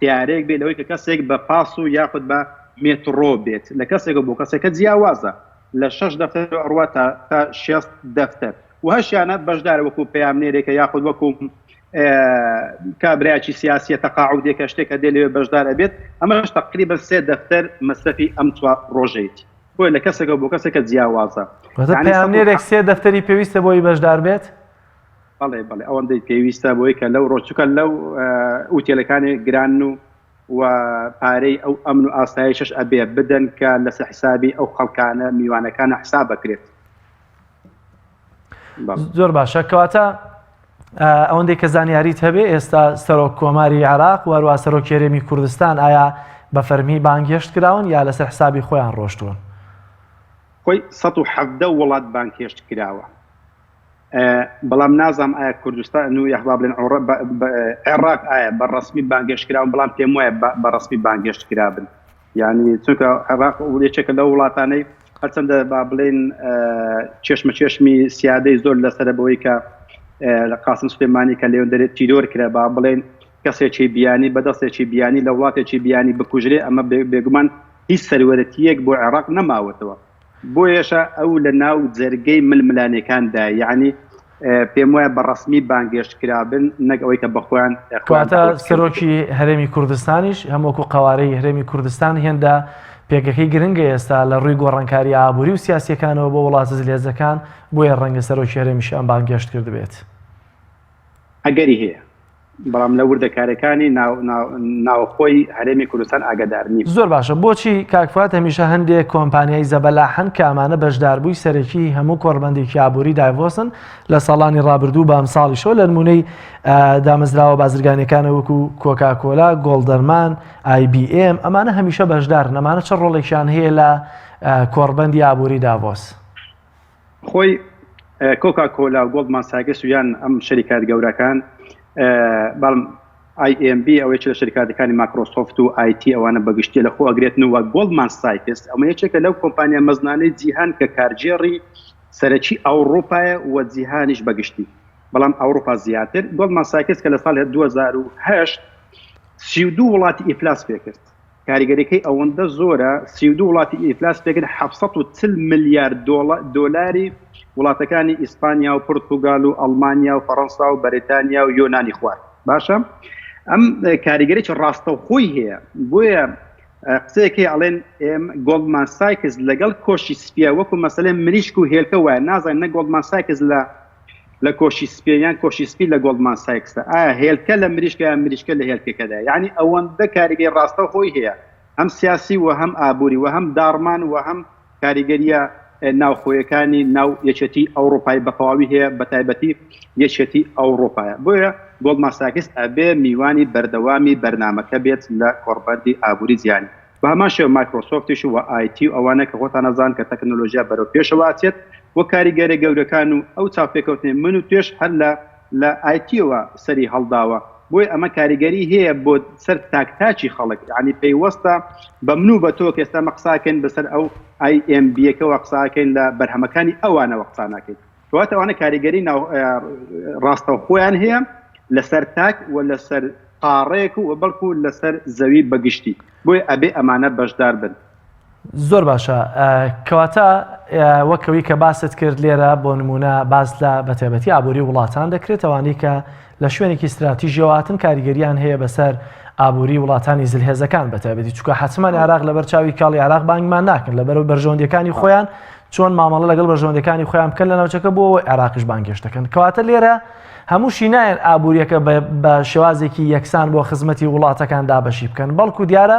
تیارێک بێت لەوەی کە کەسێک بە پاس و یاخود بە مێترۆ بێت لە کەسێک بۆ کەسێکە جیاوازە لە 6 دەفتەر ئەڕوات تا 6 دەفتەر و هەشیانە بەشدار وەکو پەیامنێرێکە یاخود وەکو کابراایکی سیاسیە تەقاعودێکە شتێکە دێ لەوێ بەشدارە بێت ئەمەش تقریبا 3 دەفتەر مەسرفی ئەم چوار ڕۆژەیەتی بۆی لە کەسێکە بۆ کەسێکە جیاوازە پەیامنێرێک 3 دەفتەری پێویستە بۆی بەشدار بێت بەڵێ ئەوەندەی پێویستە بۆی کە لەو ڕۆژچووکە لەو ئوتێلەکانی گران و پارەی ئەو ئەمن و ئاسایشش ئەبێ بدەن کە لەسەر حسابی ئەو خەڵکانە میوانەکانە حساب بکرێت. زۆر باشە کەواتە ئەوەندەی کە زانیاریت هەبێ ئێستا سەرۆک کۆماری عێراق و هەروە سەرۆک هێرێمی کوردستان ئایا بە فەرمی بانگێشت کراون یا لەسەر حسابی خۆیان ڕۆشتوون؟ خۆی 117 وڵات بانگێشت کراوە بەڵام نازام ئایا کوردستان و یاخوا بڵێن عێراق ئایا بەڕەسمی بانگێشت کراون بەڵام پێم وایە بەڕەسمی بانگێشت کرابن یعنی چونکە عێراق یەکێکە لەو وڵاتانەی هەرچەندە با بڵێن چێشمە سیادەی زۆر لەسەر بەوەی کە لە قاسم سلێمانی کە لێوە دەرێت تیرۆر کرا با بڵێن کەسێکی بیانی بەدەستێکی بیانی لە وڵاتێکی بیانی بکوژرێ ئەمە بێگومان هیچ سەروەرەتیەک بۆ عێراق نەماوەتەوە بۆ یێشە ئەو لە ناو جەرگەی ململانەکاندا یعنی پێم وایە بەڕسمی بانگێشتکرابن نەک ئەوەی کە بەخۆیان کەواتە سەرۆکی هەرێمی کوردستانیش هەمووەکو قەوارەی هەرێمی کوردستان هێندا پێکەکەی گرنگە ئێستا لە ڕووی گۆڕانکاری ئابووری و سیاسیەکانەوە بۆ وڵاتە زلێزەکان بۆیە ڕەنگە سەرۆکی هەرێمیش ئەم بانگێشت کرد بێت. ئەگەری هەیە بەڵام لە وردەکارەکانی ناوخۆی هەرێمی کوردستان ئاگادار نیم. زۆر باشە. بۆچی کاکفات هەمیشە هەندێک کۆمپانیای زەبەلاحن کە ئەمانە بەشداربووی سەرەکی هەموو کۆڕبەندێکی ئابووری دایڤۆسن لە ساڵانی ڕابردوو بە ئەمساڵیشەوە لە نمونەی دامەزراوە بازرگانیەکانە وەکو کۆکاکۆلا، گۆڵدەرمان، IBM ئەمانە هەمیشە بەشدارن. ئەمانە چ ڕۆڵێکیان هەیە لە کۆڕبەندی ئابووری داڤۆس؟ خۆی کۆکاکۆلا و گۆڵدمان ساکس و یان ئەم شەریکات گەورەکان بەڵام IMB ئەوەی لە شرکاتەکانی مایکرۆسۆفت و IT ئەوانە بەگشتی لە خۆ ئەگرێتن وە گۆڵدمان ساکس ئەمە یەکێکە لەو کۆمپانیا مەزنانەی جیهان کە کارژێڕی سەرەکی ئەوروپایە و جیهانیش بەگشتی بەڵام ئەوروپا زیاتر. گۆڵدمان ساکس کە لە ساڵ 2008 32 وڵاتی ئیفلاس پێکرد. کاریگەریەکەی ئەوەندە زۆرە 32 وڵاتی ئیفلاس پێکرد 740 ملیارد دۆلاری وڵاتەکانی ئیسپانیا و پورتوگال و ئەڵمانیا و فەڕەنسا و بەریتانیا و یۆنانی خوارد. باشە ئەم کاریگەریی ڕاستەوخۆی هەیە بۆیە قسەیەکی ئەڵێن گۆڵدمان ساکس لەگەڵ کۆشی سپیە وەکو مەسەلەی مریشک و هێلکە وایە نازانین نە گۆڵدمان ساکس لە کۆشی سپییان کۆشی سپی لە گۆڵدمان ساکسە ئایا هێلکە لە مریشکە مریشکە لە هێلکەکەدا یعنی ئەوەندە کاریگەری ڕاستەوخۆی هەیە هەم سیاسی و هەم ئابووری و هەم داڕمان و هەم کاریگەریە ناوخۆیەکانی ناو یەکێتی ئەوروپای بەتەواوی هەیە بە تایبەتی یەکێتی ئەوروپایە. بۆیە گۆڵدمان ساکس ئەبێ میوانی بەردەوامی بەرنامەکە بێت لە کۆڕبەندی ئابووری جیهانی. بە هەمان شێوە مایکرۆسۆفتیش و IT و ئەوانە کە خۆتان نەزان کە تەکنۆلۆژیا بەرەو پێشەوە ئاچێت وە کاریگەرە گەورەکان و ئەو چاپێکەوتنێ من و توێش هەر لە ITەوە سەری هەڵداوە. بۆی ئەمە کاریگەری هەیە بۆ سەر تاکتاکی خەڵک ینی پێیوەستە بە من و بە تۆ کە ئێستا مەقساکەن بەسەر ئەو IMB-ەکەوە قساکەین لە بەرهەمەکانی ئەوانەوە قسا ناکەین. کەواتە ئەوانە کاریگەری ڕاستەوخۆیان هەیە لەسەر تاک و لەسەر قاڕێک و بەڵکو لەسەر زەوی بەگشتی بۆی ئەبێ ئەمانە بەشدار بن. زۆر باشە. کەواتە وەکەوەی کە باست کرد لێرە بۆ نمونە باس لە بەتایبەتی ئابووری وڵاتان دەکرێت ئەوانەی کە لە شوێنێکی استراتیژیەوەتن کاریگەریان هەیە بەسەر ئابووری وڵاتانی زلهێزەکان بەتایبەتی چونکە حتممە عێراق لەبەر چاوی کاڵی عێراق بانگمان ناکەن لەبەرەوە بەرژەوەندەکانی خۆیان چۆن مامەڵە لەگەڵ بەرژەوەندەکانی خۆیان بکەن لە ناوچەکە بۆ عێراقیش بانگێشت دەکەن. کەواتە لێرە هەمووشی نایەن ئابووریەکە بە شێوازێکی یەکسان بۆ خزمەتی وڵاتەکان دابەشی بکەن بەڵکو دیارە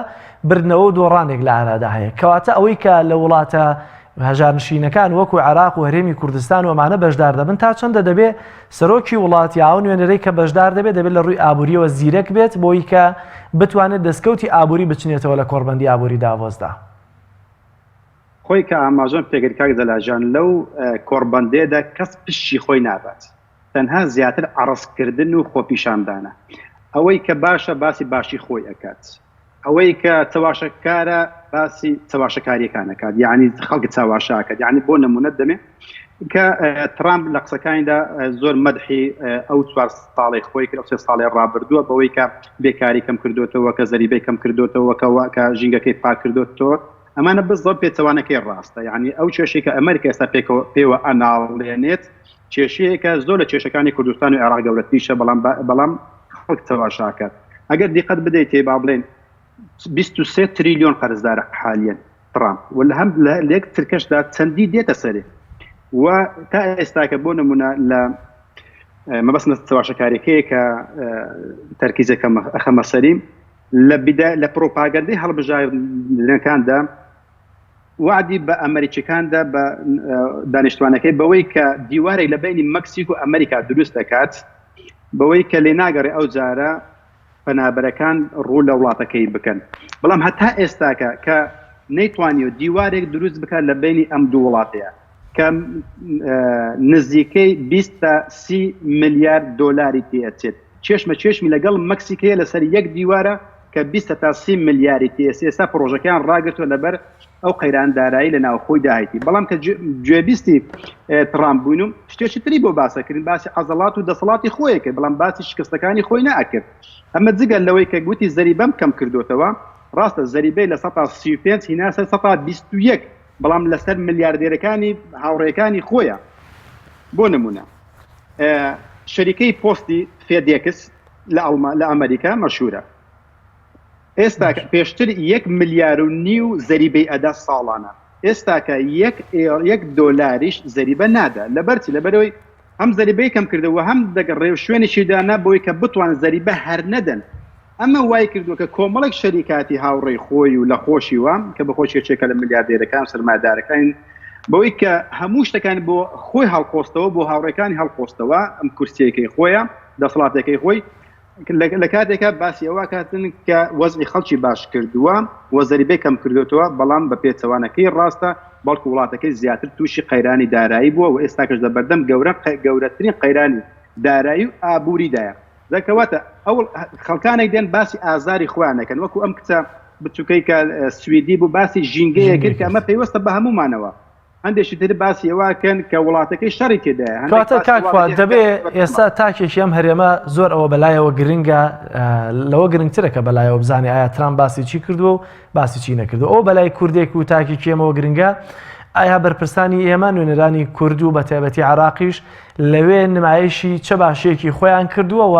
بردنەوە و دۆڕانێک لە ئارادا هەیە. کەواتە ئەوەی کە لە وڵاتە هەژارنشینەکان وەکو عێراق و هەرێمی کوردستان و ئەمانە بەشدار دەبن تا چەندە دەبێ سەرۆکی وڵاتی ئاو نوێنەرەی کە بەشدار دەبێت لە ڕووی ئابووریەوە زیرەک بێت بۆی کە بتوانێت دەستکەوتی ئابووری بچنێتەوە لە کۆڕبەندی ئابووری داڤۆسدا. خۆی کە ئاماژۆن پێگرکاک دەلاژان لەو کۆڕبەندێدا کەس پشتی خۆی نابات تەنها زیاتر عڕسکردن و خۆپیشاندانە. ئەوەی کە باشە باسی باشی خۆی ئەکات ئەوەی کە چاواشەکارە باسی چاواشەکاریەکانەکات یعنی خەڵکی چاواشاکات یعنی بۆ نمونە دەمێ کە ترامپ لە قسەکانیدا زۆر مەدحی ئەو 4 ساڵی خۆی کرد 3 ساڵی ڕابردووە بەوەی کە بێکاری کەم کردوتەوە کە زەریبەی کەم کردوتەوە کە ژینگەکەی پاک کردوتەوە ئەمانە بەس زۆر پێچەوانەکەی ڕاستە یعنی ئەو کێشەی کە ئەمریکا ئێستا پێوە ئەناڵێنێت کێشەیەکە زۆر لە کێشەکانی کوردستان و عێراق گەورەتریشە بەڵام خەڵک چاواشاکات. ئەگەر دیقەت بدەیت تێ با بڵێن 23 تریلیۆن قەرزدارە حالیان ترامپ و لە هەم لە یەک ترکەشدا چەندی دێتە سەرێ و تا ئێستاکە بۆ نمونە لە مەبەستە چاواشەکاریەکەیە کە تەرکیزەکە ئەخەمە سەریم لە پرۆپاگەندەی هەڵبژاردنەکاندا وعدی بە ئەمریکیەکاندا بە دانیشتوانەکەی بەوەی کە دیوارێک لە بینی مەکسیک و ئەمریکا دروست دەکات بەوەی کە لێ ناگەڕێ ئەو جارە پەنابەرەکان ڕوو لە وڵاتەکەی بکەن بەڵام هەتا ئێستاکە کە نەیتوانیوە دیوارێک دروست بکات لە بینی ئەم دوو وڵاتەیە کە نزیکەی 20 تا 30 ملیارد دۆلاری تێچێت چێشمە چێشمی لەگەڵ مەکسیکەیە لەسەر یەک دیوارە کە 20 تا 30 ملیاری ئێستا پرۆژەکان ڕاگرتووە لەبەر ئەو قەیراندارایی لە ناوخۆی داهیتی بەڵام کە گوێبیستی ترامپ بووین و شتێکی تری بۆ باسەکردن باسی عەزەڵات و دەسەڵاتی خۆیەکە بەڵام باسی شکستەکانی خۆی نەئەکرد ئەمە جگە لەوەی کە گوتی زەریبەم کەم کردوتەوە ڕاستە زەریبەی لە 135 هیناسە شەریکەی پۆستی فێدێکس لە ئەمریکا مەشهورە. ئێستا پێشتر 1.5 ملیار زەریبەی ئەدا ساڵانە، ئێستاکە $1 زەریبە نادا لەبەرچی لەبەرەوەی هەم زەریبەی کەم کردەوە هەم دەگەڕێ شوێنێکی دانا بۆی کە بتوان زەریبە هەر نەدەن. ئەمە وای کردووە کە کۆمەڵێک شەریکاتی هاوڕێی خۆی و لە خۆشی وام کە بە خۆشیێکێکە لە ملیاردێرەکان سەرمادارەکان بەوەی کە هەموو شتەکان بۆ خۆی هەڵقۆستەوە بۆ هاوڕێکانی هەڵقۆستەوە ئەم کورسیەکەی خۆیە دەسەڵاتەکەی خۆی لە کاتێکە باسی ئەوە کاتن کە وەزعی خەڵکی باش کردووە وە زەریبەی کەم کردوێتەوە بەڵام بە پێچەوانەکەی ڕاستە بەڵکو وڵاتەکەی زیاتر تووشی قەیرانی دارایی بووە و ئێستاکەش لە بەردەم گەورەترین قەیرانی دارایی و ئابووریدایە. دەکەواتە ئەو خەڵکانێک دێن باسی ئازاری خۆیانەکەن وەکو ئەم کچە بچووکەی کە سویدی بوو باسی ژینگەیە کرد کە ئەمە پێیوەستە بە هەمومانەوە. هەندێکی تر باسی ئەوەکەن کە وڵاتەکەی شەڕی تێدایە. کاتە کاکوات دەبێت ئێستا تاکێکی ئەم هەرێمە زۆر ئەوە بەلایەوە گرنگە لەوە گرنگترە کە بەلایەوە بزانێ ئایا ترامپ باسی چی کردووە و باسی چی نەکردو. ئەو بەلای کوردێک و تاکی کێمەوە گرنگە ئایا بەرپرسانی ئێمە نوێنەرانی کورد و بە تایبەتی عراقیش لەوێ نمایشی چه باشەیەکی خۆیان کردووە و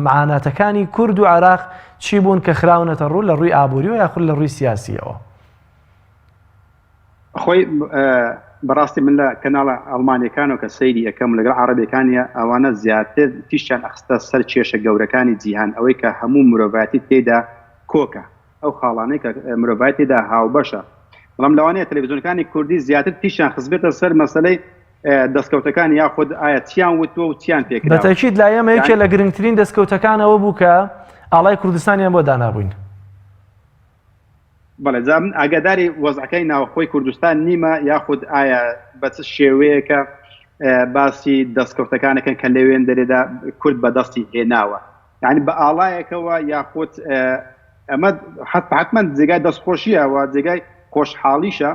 معاناتەکانی کورد و عراق چی بوون کە خراونەتە ڕوو لە ڕووی ئابووری و یاخود لە ڕووی سیاسیەوە؟ خۆی بەڕاستی من لە کەناڵە ئەڵمانیەکانەوە کە سەیری یەکەم لەگەڵ عەرەبیەکانیە ئەوانە زیاتر تیشیان ئەخستە سەر کێشە گەورەکانی جیهان ئەوەی کە هەموو مرۆڤایەتی تێدا کۆکە ئەو خاڵانەی کە مرۆڤایەتی تێدا هاوبەشە. بەڵام لەوانەیە تەلەڤیزیۆنەکانی کوردی زیاتر تیشیان خستبێتە سەر مەسەلەی دەستکەوتەکان یاخود ئایا چیان وتووە و چیان پێکراوە. بەتەکید لای ئێمە یەکێ لە گرنگترین دەستکەوتەکانەوە بوو کە ئاڵای کوردستانیان بۆ دانابووین. بەڵێ من ئاگاداری وەزعەکەی ناوخۆی کوردستان نیمە یاخود ئایا بە چ شێوەیەکە باسی دەستکەوتەکانەکەن کە لەوێن دەرێدا کورد بەدەستی هێناوە. یعنی بە ئاڵایەکەوە یاخود ئەمە حتمما جێگای دەستخۆشیە و جێگای خۆشحاڵیشە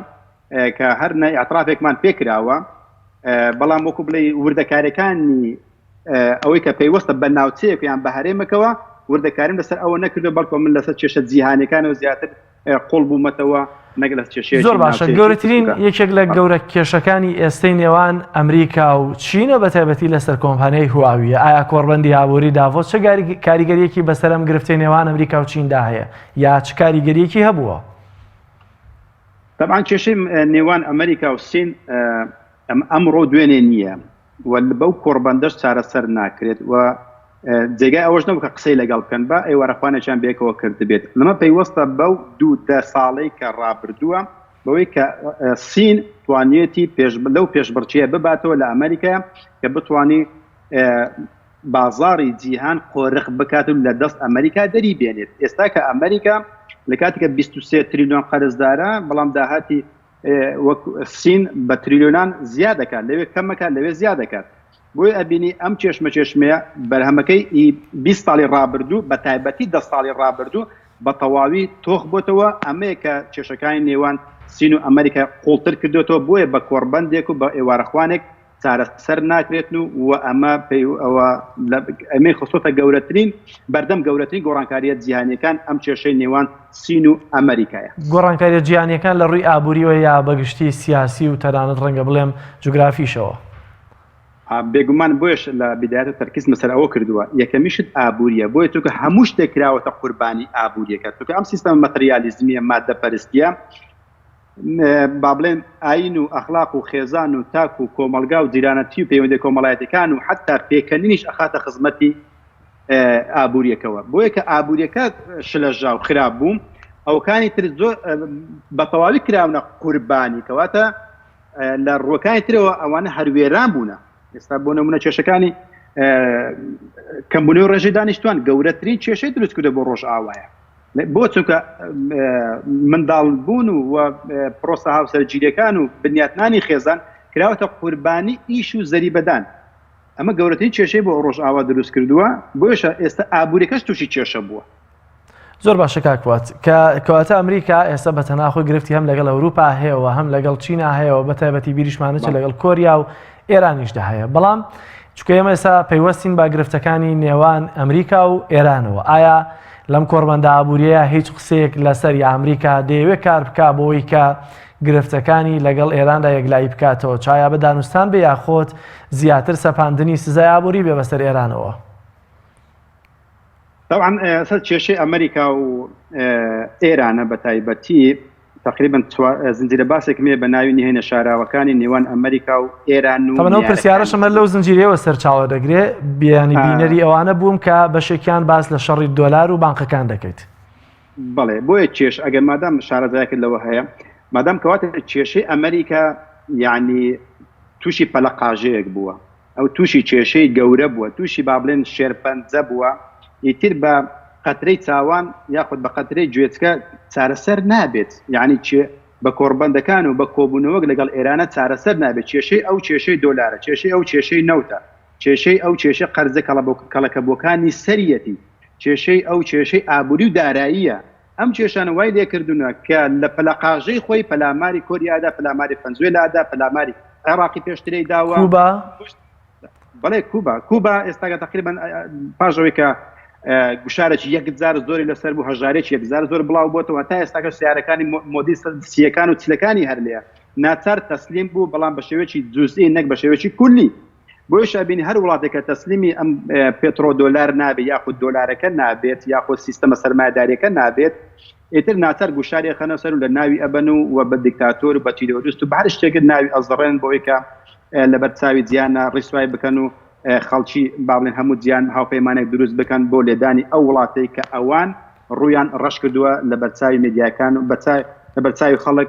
کە هەر ئەترافێکمان پێکراوە بەڵام وەکو بڵێ وردەکاریەکانی ئەوەی کە پێیوەستە بە ناوچەیەک یان بە هەرێمەکەوە وردەکاریم لەسەر ئەوە نەکردو بەڵکو من لەسەر کێشە جیهانیەکانەوە زیاتر قوڵ بوومەتەوە نەگەل لە کێشەیەکی زۆر باشە. گەورەترین یەکێک لە گەورە کێشەکانی ئێستەی نێوان ئەمریکا و چینە بە تایبەتی لەسەر کۆمپانیای هواویە. ئایا کۆڕبەندی ئابووری داڤۆس چه کاریگەریەکی بەسەر ئەم گرفتەی نێوان ئەمریکا و چیندا هەیە یا چ کاریگەریەکی هەبووە؟ طبعا کێشەی نێوان ئەمریکا و سین ئەمڕۆ دوێنێ نییە و بەو کۆڕبەندەش چارەسەر ناکرێت و جێگای ئەوەش نەبوو کە قسەی لەگەڵ بکەن بە ئێوارەخوانێکیان بێکەوە کرد بێت. لەمە پێیوەستە بەو 2 ساڵەی کە ڕابردووە بەوەی کە سین توانێتی لەو پێشبڕچیە بباتەوە لە ئەمریکا کە بتوانی بازاری جیهان قۆرق بکات و لە دەست ئەمریکا دەری بێنێت. ئێستا کە ئەمریکا لە کاتێککە 23 تریلیۆن قەرزدارە بەڵام داهاتی سین بە تریلیۆنان زیاد دەکات لەوێ کەمەکە لەوێ زیاد دەکات. بۆی ئەبینی ئەم چێشمەیە بەرهەمەکەی 20 ساڵی ڕابردوو بە تایبەتی 10 ساڵی ڕابردوو بە تەواوی تۆخ بۆتەوە. ئەمەیە کە کێشەکانی نێوان سین و ئەمریکا قوڵتر کردوێتەوە بۆیە بە کۆڕبەندێک و بە ئێوارەخوانێک چارەسەر ناکرێتن و ئەمە ئەمەی خستۆتە گەورەترین بەردەم گەورەترین گۆڕانکاریە جیهانیەکان ئەم کێشەی نێوان سین و ئەمریکایە. گۆڕانکاریە جیهانیەکان لە ڕووی ئابووریەوە یا بەگشتی سیاسی و تەنانەت ڕەنگە بڵێم جوگرافیشەوە؟ بێگومان بۆیش لە بیدایەتە تەرکیز مەسەر ئەوە کردووە. یەکەمیشت ئابووریە بۆیە توکە هەموو شتێک کراوەتە قوربانی ئابووریەکە توکە ئەم سیستەمە مەتریالیزمیە مادەپەرستیە با بڵێن ئاین و ئەخلاق و خێزان و تاک و کۆمەلگا و جیرانەتی و پەیوەندی کۆمەڵایەتەکان و حتا پێکەنینیش ئەخاتە خزمەتی ئابووریەکەوە. بۆیە کە ئابووریەکە شلەژا و خراپ بووم ئەوکانی تر زۆر بە تەواوی کراونە قوربانی کەواتە لە ڕووەکانی ترەوە ئەوانە هەروێران بوونە. ئێستا بۆ نمونە کێشەکانی کەمبوونەوەی ڕێژەی دانیشتوان گەورەترین کێشەی دروست کردە بۆ ڕۆژ ئاوایە. بۆ چونکە منداڵبوون و پرۆسە هاوسەرگیریەکان و بنیاتنانی خێزان کراوەتە قوربانی ئیش و زەریبەدان. ئەمە گەورەترین کێشەی بۆ ڕۆژ ئاوا دروست کردووە بۆیشە ئێستا ئابووریەکەش تووشی کێشە بووە. زۆر باشە کاکوات کەواتە ئەمریکا ئێستا بە تەناخۆی گرفتی هەم لەگەڵ ئەوروپا هەیەەوە هەم لەگەڵ چینا هەیەەوە بە تایبەتی بیریشمانە لەگەڵ کۆریا و ئێرانیشدا هەیە. بەڵام چکە ئێمە ئێستا پەیوەستین با گرفتەکانی نێوان ئەمریکا و ئێرانەوە. ئایا لەم کۆڕبەندە ئابووریەیە هیچ قسەیەک لەسەر ئەمریکا دەیەوێت کار بکا بۆی کە گرفتەکانی لەگەڵ ئێراندا یەکلایی بکاتەوە چایا بە دانوستان بێ یاخۆت زیاتر سەپاندنی سزای ئابووری بێ بەسەر ئێرانەوە. طبعا کێشەی ئەمریکا و ئێرانە بە تایبەتی تقریبا زنجیرە باسێکمێ بە ناوی نهێنە شاراوەکانی نێوان ئەمریکا و ئێران و تەمەنەوە پرسیارەشەمە لەو زنجیرەوە سەرچاوە دەگرێت بیانی بینەری ئەوانە بووم کە بەشێکیان باس لە شەڕی دۆلار و بانقەکان دەکەیت. بەڵێ بۆیە کێش ئەگەر مادام شارەزایەکت لەوە هەیە مادام کەواتە کێشەی ئەمریکا یعنی تووشی پەلەقاژەیەک بووە ئەو تووشی کێشەی گەورە بووە تووشی با بڵێن شێرپەنجە بووە ئیتر بە قەترەی چاوان یاخود بە قەترەی گوێچکە چارەسەر نابێت یعنی بە کۆڕبەندەکان و بە کۆبوونەوەک لەگەڵ ئێرانە چارەسەر نابێت کێشەی ئەو کێشەی دۆلارە کێشەی ئەو کێشەی نەوتە کێشەی ئەو کێشە قەرزە کەڵەکەبووەکانی سەریەتی کێشەی ئەو کێشەی ئابووری و داراییە ئەم کێشانە وای لێکردونە کە لە پەلەقاژەی خۆی پەلاماری کۆریادا پەلاماری ڤەنزوێلادا پەلاماری عێراقی پێشترەی داوە بەڵێ کوبا ئێستاگە تقریبا پاشەوەی کە گوشارێکی 1000 زۆری لەسەر بوو هەژارێکی 1000 زۆر بڵاو بۆتەوە تا ئێستاگە سیارەکانی مۆدی سیەکان و چلەکانی هەر لێە ناچار تەسلیم بوو بەڵام بە شێوەیەکی جوزئی نەک بە شێوەیەکی کولی بۆیە شابینی هەر وڵاتێکە تەسلیمی ئەم پێترۆ دۆلار نابێت یاخود دۆلارەکە نابێت یاخود سیستەمە سەرمایه‌داریەکە نابێت ئیتر ناچار گوشاری خەنە سەر و لە ناوی ئەبەن و بە دیکتاتۆر و بە تیرۆریست و بە هەر شتێکت ناوی ئەزڕێن بۆی کە لەبەر چاوی جیانە ڕیسوای بکەن و خەڵکی با بڵێن هەموو جیان هاوپەیمانێک دروست بکەن بۆ لێدانی ئەو وڵاتەی کە ئەوان ڕوویان ڕەش کردووە لە بەرچاوی مێدیاکان و لە بەرچاوی خەڵک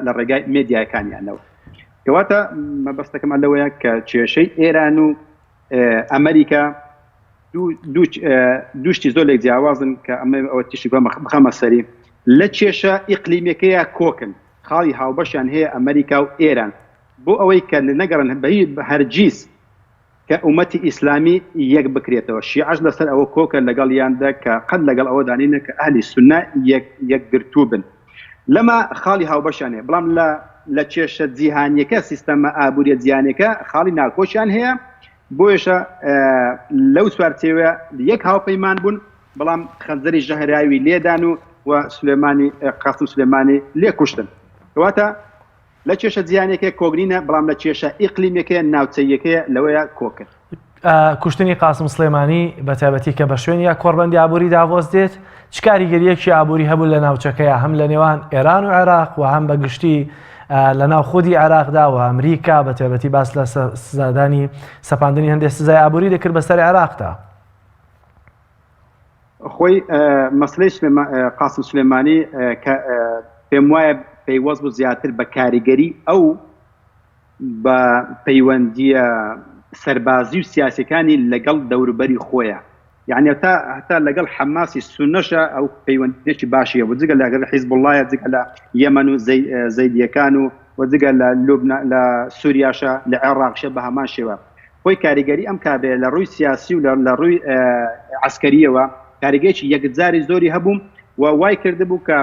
لە ڕێگای مێدیاکانیانەوە کەواتە مەبەستەکەمان لەوەیە کە کێشەی ئێران و ئەمریکا دووشتی زۆر لێک جیاوازن کە ئەمە ئەوە تیشی بخەمە سەری لە کێشە ئیقلیمەکەیە کۆکن خاڵی هاوبەشیان هەیە ئەمریکا و ئێران بۆ ئەوەی کە نەگەڕن هەرگیز کە ئومەتی ئیسلامی یەک بکرێتەوە شیعەش لەسەر ئەوە کۆکە لەگەڵ یاندا کە قەت لەگەڵ ئەوە دانینە کە ئەهلی سونە یەک گرتوو بن لەمە خاڵی هاوبەشیان هەیە بەڵام لە کێشە جیهانیەکە سیستەمە ئابووریە جیهانیەکە خاڵی ناکۆشیان هەیە بۆیشە لەو سوارچێوە یەک هاوپەیمان بوون بەڵام خەنجەری ژەهراوی لێدان و قاسم سلێمانی لێ کوشتن کەواتە لە کێشە جیهانیەکە کۆگرینە بەڵام لە کێشە ئیقلیمەکە ناوچەیەکەیە لەوەیە کۆکرد کوشتنی قاسم سلێمانی بە تایبەتی کە بە شوێنی یا کۆڕبەندی ئابووری داوەست دێت چ کاریگەریەکی ئابووری هەبوو لە ناوچەکەیە هەم لە نێوان ئێران و عێراق و هەم بەگشتی لە ناو خودی عێراقدا و ئەمریکا بە تایبەتی باس لە سزادانی سەپاندنی هەندێک سزای ئابووری دەکرد بەسەر عێراقدا خۆی مەسلەی قاسم سلێمانی کە پێم وایە پەیوەست بوو زیاتر بە کاریگەری ئەو بە پەیوەندیە سەربازی و سیاسەکانی لەگەڵ دەوروبەری خۆیە یعنی هەتا لەگەڵ حەماسی سونەشە ئەو پەیوەندێکی باشیە و جگە لەگەڵ حیزب اللهە جگە لە یەمەن و زەیدیەکان و جگە لە سووریاشە لە عێراقشە بە هەمان شێوە خۆی کاریگەری ئەم کابێ لە ڕووی سیاسی و لە ڕووی عسکەریەوە کاریگەریی یەکجاری زۆری هەبوو و وای کردبوو کە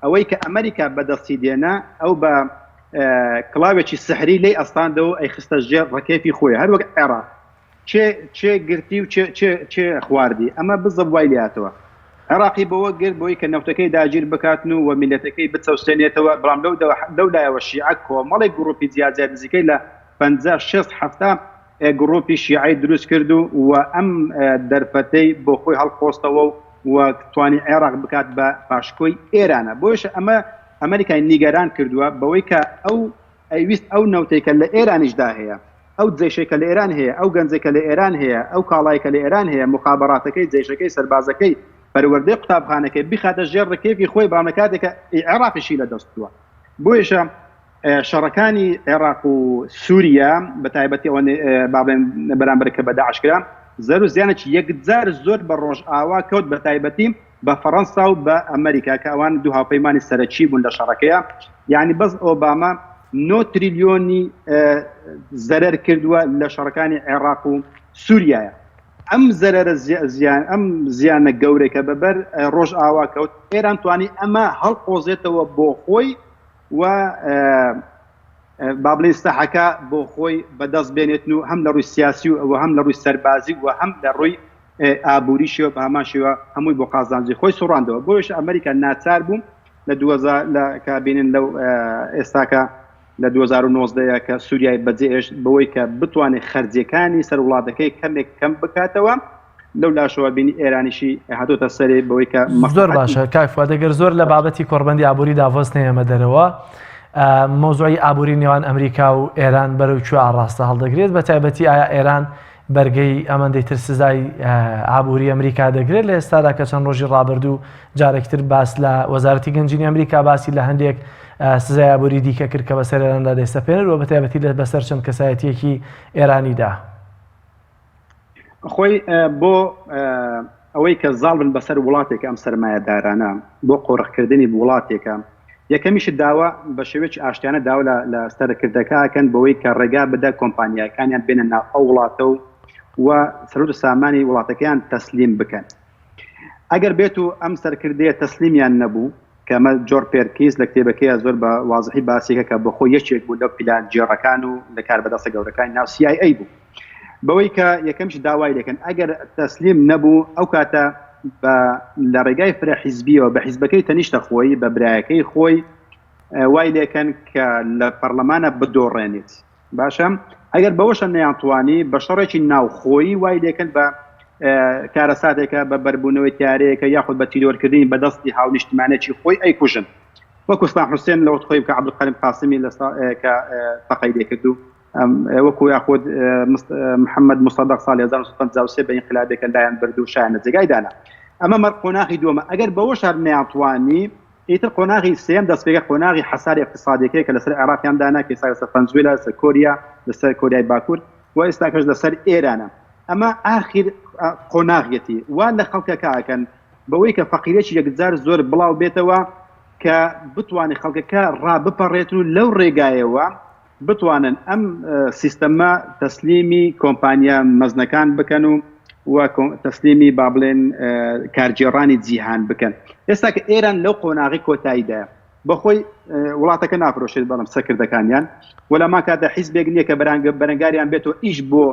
ئەوەی کە ئەمریکا بەدەستی دێنا ئەو بە کڵاوێکی سحری لی ئەستاندەوە ئەی خستە ژێر ڕکێفی خۆی هەر وەک عێراق چێ گرتی و چێ خواردی ئەمە بزەب وای لاتەوە عێراقی بەوە گرت بۆی کە نەوتەکەی داگیر بکاتن و میلەتەکەی بچەوسێنێتەوە بەڵام لەولایەوە شیعە کۆمەڵی گروپی جیاجات نزیکەی لە 50-60 گروپی شیعی دروست کرد و ئەم دەرفەتەی بۆ خۆی هەڵقۆستەوە و توانی عێراق بکات بە پاشکۆی ئێرانە بۆیش ئەمە ئەمریکای نیگەران کردووە بەوەی کە ئەو ئەویست ئەو نەوتێکە لە ئێرانیشدا هەیە ئەو جێشێکە لە ئێران هەیە ئەو گەنجێکە لە ئێران هەیە ئەو کاڵایکە لە ئێران هەیە مخابراتەکەی جێشەکەی سەربازەکەی پەروەردەی قوتابخانەکەی بخاتە ژێر ڕکێفی خۆی بەڵام لە کاتێکە عێراقیشی لەدەستووە بۆیشە شەڕەکانی عێراق و سووریا بە تایبەتی ئەوە بابڵێن بەرامبەرکە بە داعشکرا زەر و زیانێکی یەکجار زۆر بە ڕۆژئاوا کەوت بە تایبەتی بە فەڕەنسا و بە ئەمریکا کە ئەوان دوو هاوپەیمانی سەرەکی بوون لە شەڕەکەیە یعنی بەس ئۆباما 9 تریلیۆنی زەرەر کردووە لە شەڕەکانی عێراق و سووریایە ئەم زەرەرە ئەم زیانە گەورەیە بەبەر ڕۆژئاوا کەوت ئێران توانی ئەمە هەڵقۆزێتەوە بۆ خۆی و بابلین سەحەکە بۆ خۆی بەدەست بێنێتن و هەم لە ڕووی سیاسی و هەم لە ڕووی سەربازی و هەم لە ڕووی ئابووریشەوە بە هەمان شێوە هەمووی بۆ قازانجی خۆی سوڕاندەوە بۆیش ئەمریکا ناچار بوو لە 2000 لە کابینن لەو ئێستاکە لە 2019 کە سووریای بەجێهێشت بەوەی کە بتوانێت خەرجیەکانی سەر وڵاتەکەی کەمێک کەم بکاتەوە لەو لاشەوە بینی ئێرانیشی هاتوۆتە سەرێ بەوەی کە زۆر باشە کاکفوا دەگەر زۆر لە بابەتی کۆڕبەندی ئابووری داڤۆس نەیەمە دەرەوە مۆزوعی ئابووری نێوان ئەمریکا و ئێران بەرەو کوێ ئاڕاستە هەڵدەگرێت بە تایبەتی ئایا ئێران بەرگەی ئەمەندەی تر سزای ئابووری ئەمریکا دەگرێت لە ئێستادا کە چەند ڕۆژی ڕابردوو جارێکتر باس لە وەزارەتی گەنجینی ئەمریکا باسی لە هەندێک سزای ئابووری دیکە کرد کە بەسەر ئێراندا دەستەپێنێت و بە تایبەتی بەسەر چەند کەسایەتیەکی ئێرانیدا خۆی بۆ ئەوەی کە زاڵ بن بەسەر وڵاتێک ئەم سەرمایەدارانە بۆ قۆڕەکردنی وڵاتێکە یەکەمیش داوا بە شێوەیەکی ئاشتیانە داوا لە سەرکردەکەکەن بەوەی کە ڕێگا بدە کۆمپانیاکانیان بێنە ناو ئەو وڵاتە و سەرۆت و سامانی وڵاتەکەیان تەسلیم بکەن ئەگەر بێت و ئەم سەرکردەیە تەسلیمیان نەبوو کە ئەمە جۆر پێرکیز لە کتێبەکەیە زۆر بە وازحی باسیەکە کە بەخۆ یەکێک بوو لەو پیلان جێڕەکان و لە کار بەدەستە گەورەکانی ناو CIA بوو بەوەی کە یەکەمش داوای دەکەن ئەگەر تەسلیم نەبوو ئەو کاتە لە ڕێگای فرە حیزبیەوە بە حیزبەکەی تەنیشتە خۆی بە برایەکەی خۆی وای لێکەن کە لە پەرلەمانە بدۆڕێنێت باشە ئەگەر بەوەشە نەیانتوانی بە شەڕێکی ناوخۆی وای لێکن بە کارەساتێکە بە بەربوونەوەی تیارەیەکە یاخود بە تیرۆرکردنی بەدەستی هاونیشتمانێکی خۆی ئەیکوژن وەکو سڵاح حوسێن لەوەت خۆی کە عەبدولقادر قاسمی کە تەقەی لێکردو وەکو یاخود محەممەد مصدق ساڵی 1953 بە ئینقلابێکە لایەن برد و شایەنە جێگای دانا ئەمە مەر قۆناغی دووەمە ئەگەر بەوەش هەر نەیانتوانی ئیتر قۆناغی سێم دەستپێکە قۆناغی حەساری اقتصادیەکەی کە لەسەر عێراقیان دانا کە ئێستا لەسەر ڤەنزوێلا لەسەر کۆریا لەسەر کۆریای باکوور و ئێستاکەش لەسەر ئێرانە ئەمە ئاخر قۆناغیەتی وا لە خەڵکەکەکەن بەوەی کە فەقیرێکی یەکجار زۆر بڵاو بێتەوە کە بتوانێت خەڵکەکە ڕابپەڕێت و لەو ڕێگایەوە بتوانن ئەم سیستەمە تەسلیمی کۆمپانیا مەزنەکان بکەن و تەسلیمی با بڵێن کارگێڕانی جیهان بکەن ئێستا کە ئێران لەو قۆناغی کۆتاییدایە بەخۆی وڵاتەکە ناپرۆشێت بەڵام سەرکردەکانیان وەلەما کاتە حیزبێک نییە کە بەرەنگاریان بێتەوە ئیش بۆ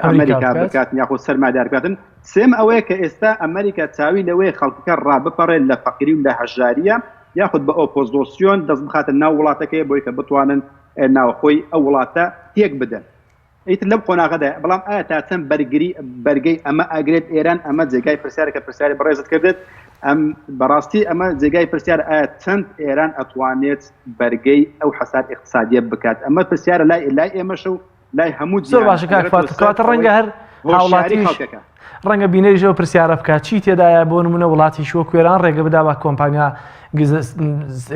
ئەمریکا بکات یاخود سەرمایدار بکاتن سێم ئەوەیە کە ئێستا ئەمریکا چاوی لەوەی خەڵکەکە ڕابپەڕێت لە فەقیری و لە هەژاریە یاخود بە ئۆپۆزۆسیۆن دەست بخاتە ناو وڵاتەکەی بۆی کە بتوانن ناوخۆی ئەو وڵاتە تێک بدەن ئیتر لەم قۆناغەدا بەڵام ئایا تا چەند بەرگەی ئەمە ئاگرێت ئێران ئەمە جێگای پرسیارەکە پرسیاری بەڕێزت کردێت ئەم بەڕاستی ئەمە جێگای پرسیار ئایا چەند ئێران ئەتوانێت بەرگەی ئەو حەسار اقتصادیە بکات ئەمە پرسیارە لای ئێمەش و لای هەموو زۆر باشە کاکفات ڕەنگە هەر هاوڵاتیش ڕەنگە بینەریژەوە پرسیارە بکات چی تێدایە بۆ نمونە وڵاتی شوە کوێران ڕێگە بدا بە کۆمپانیا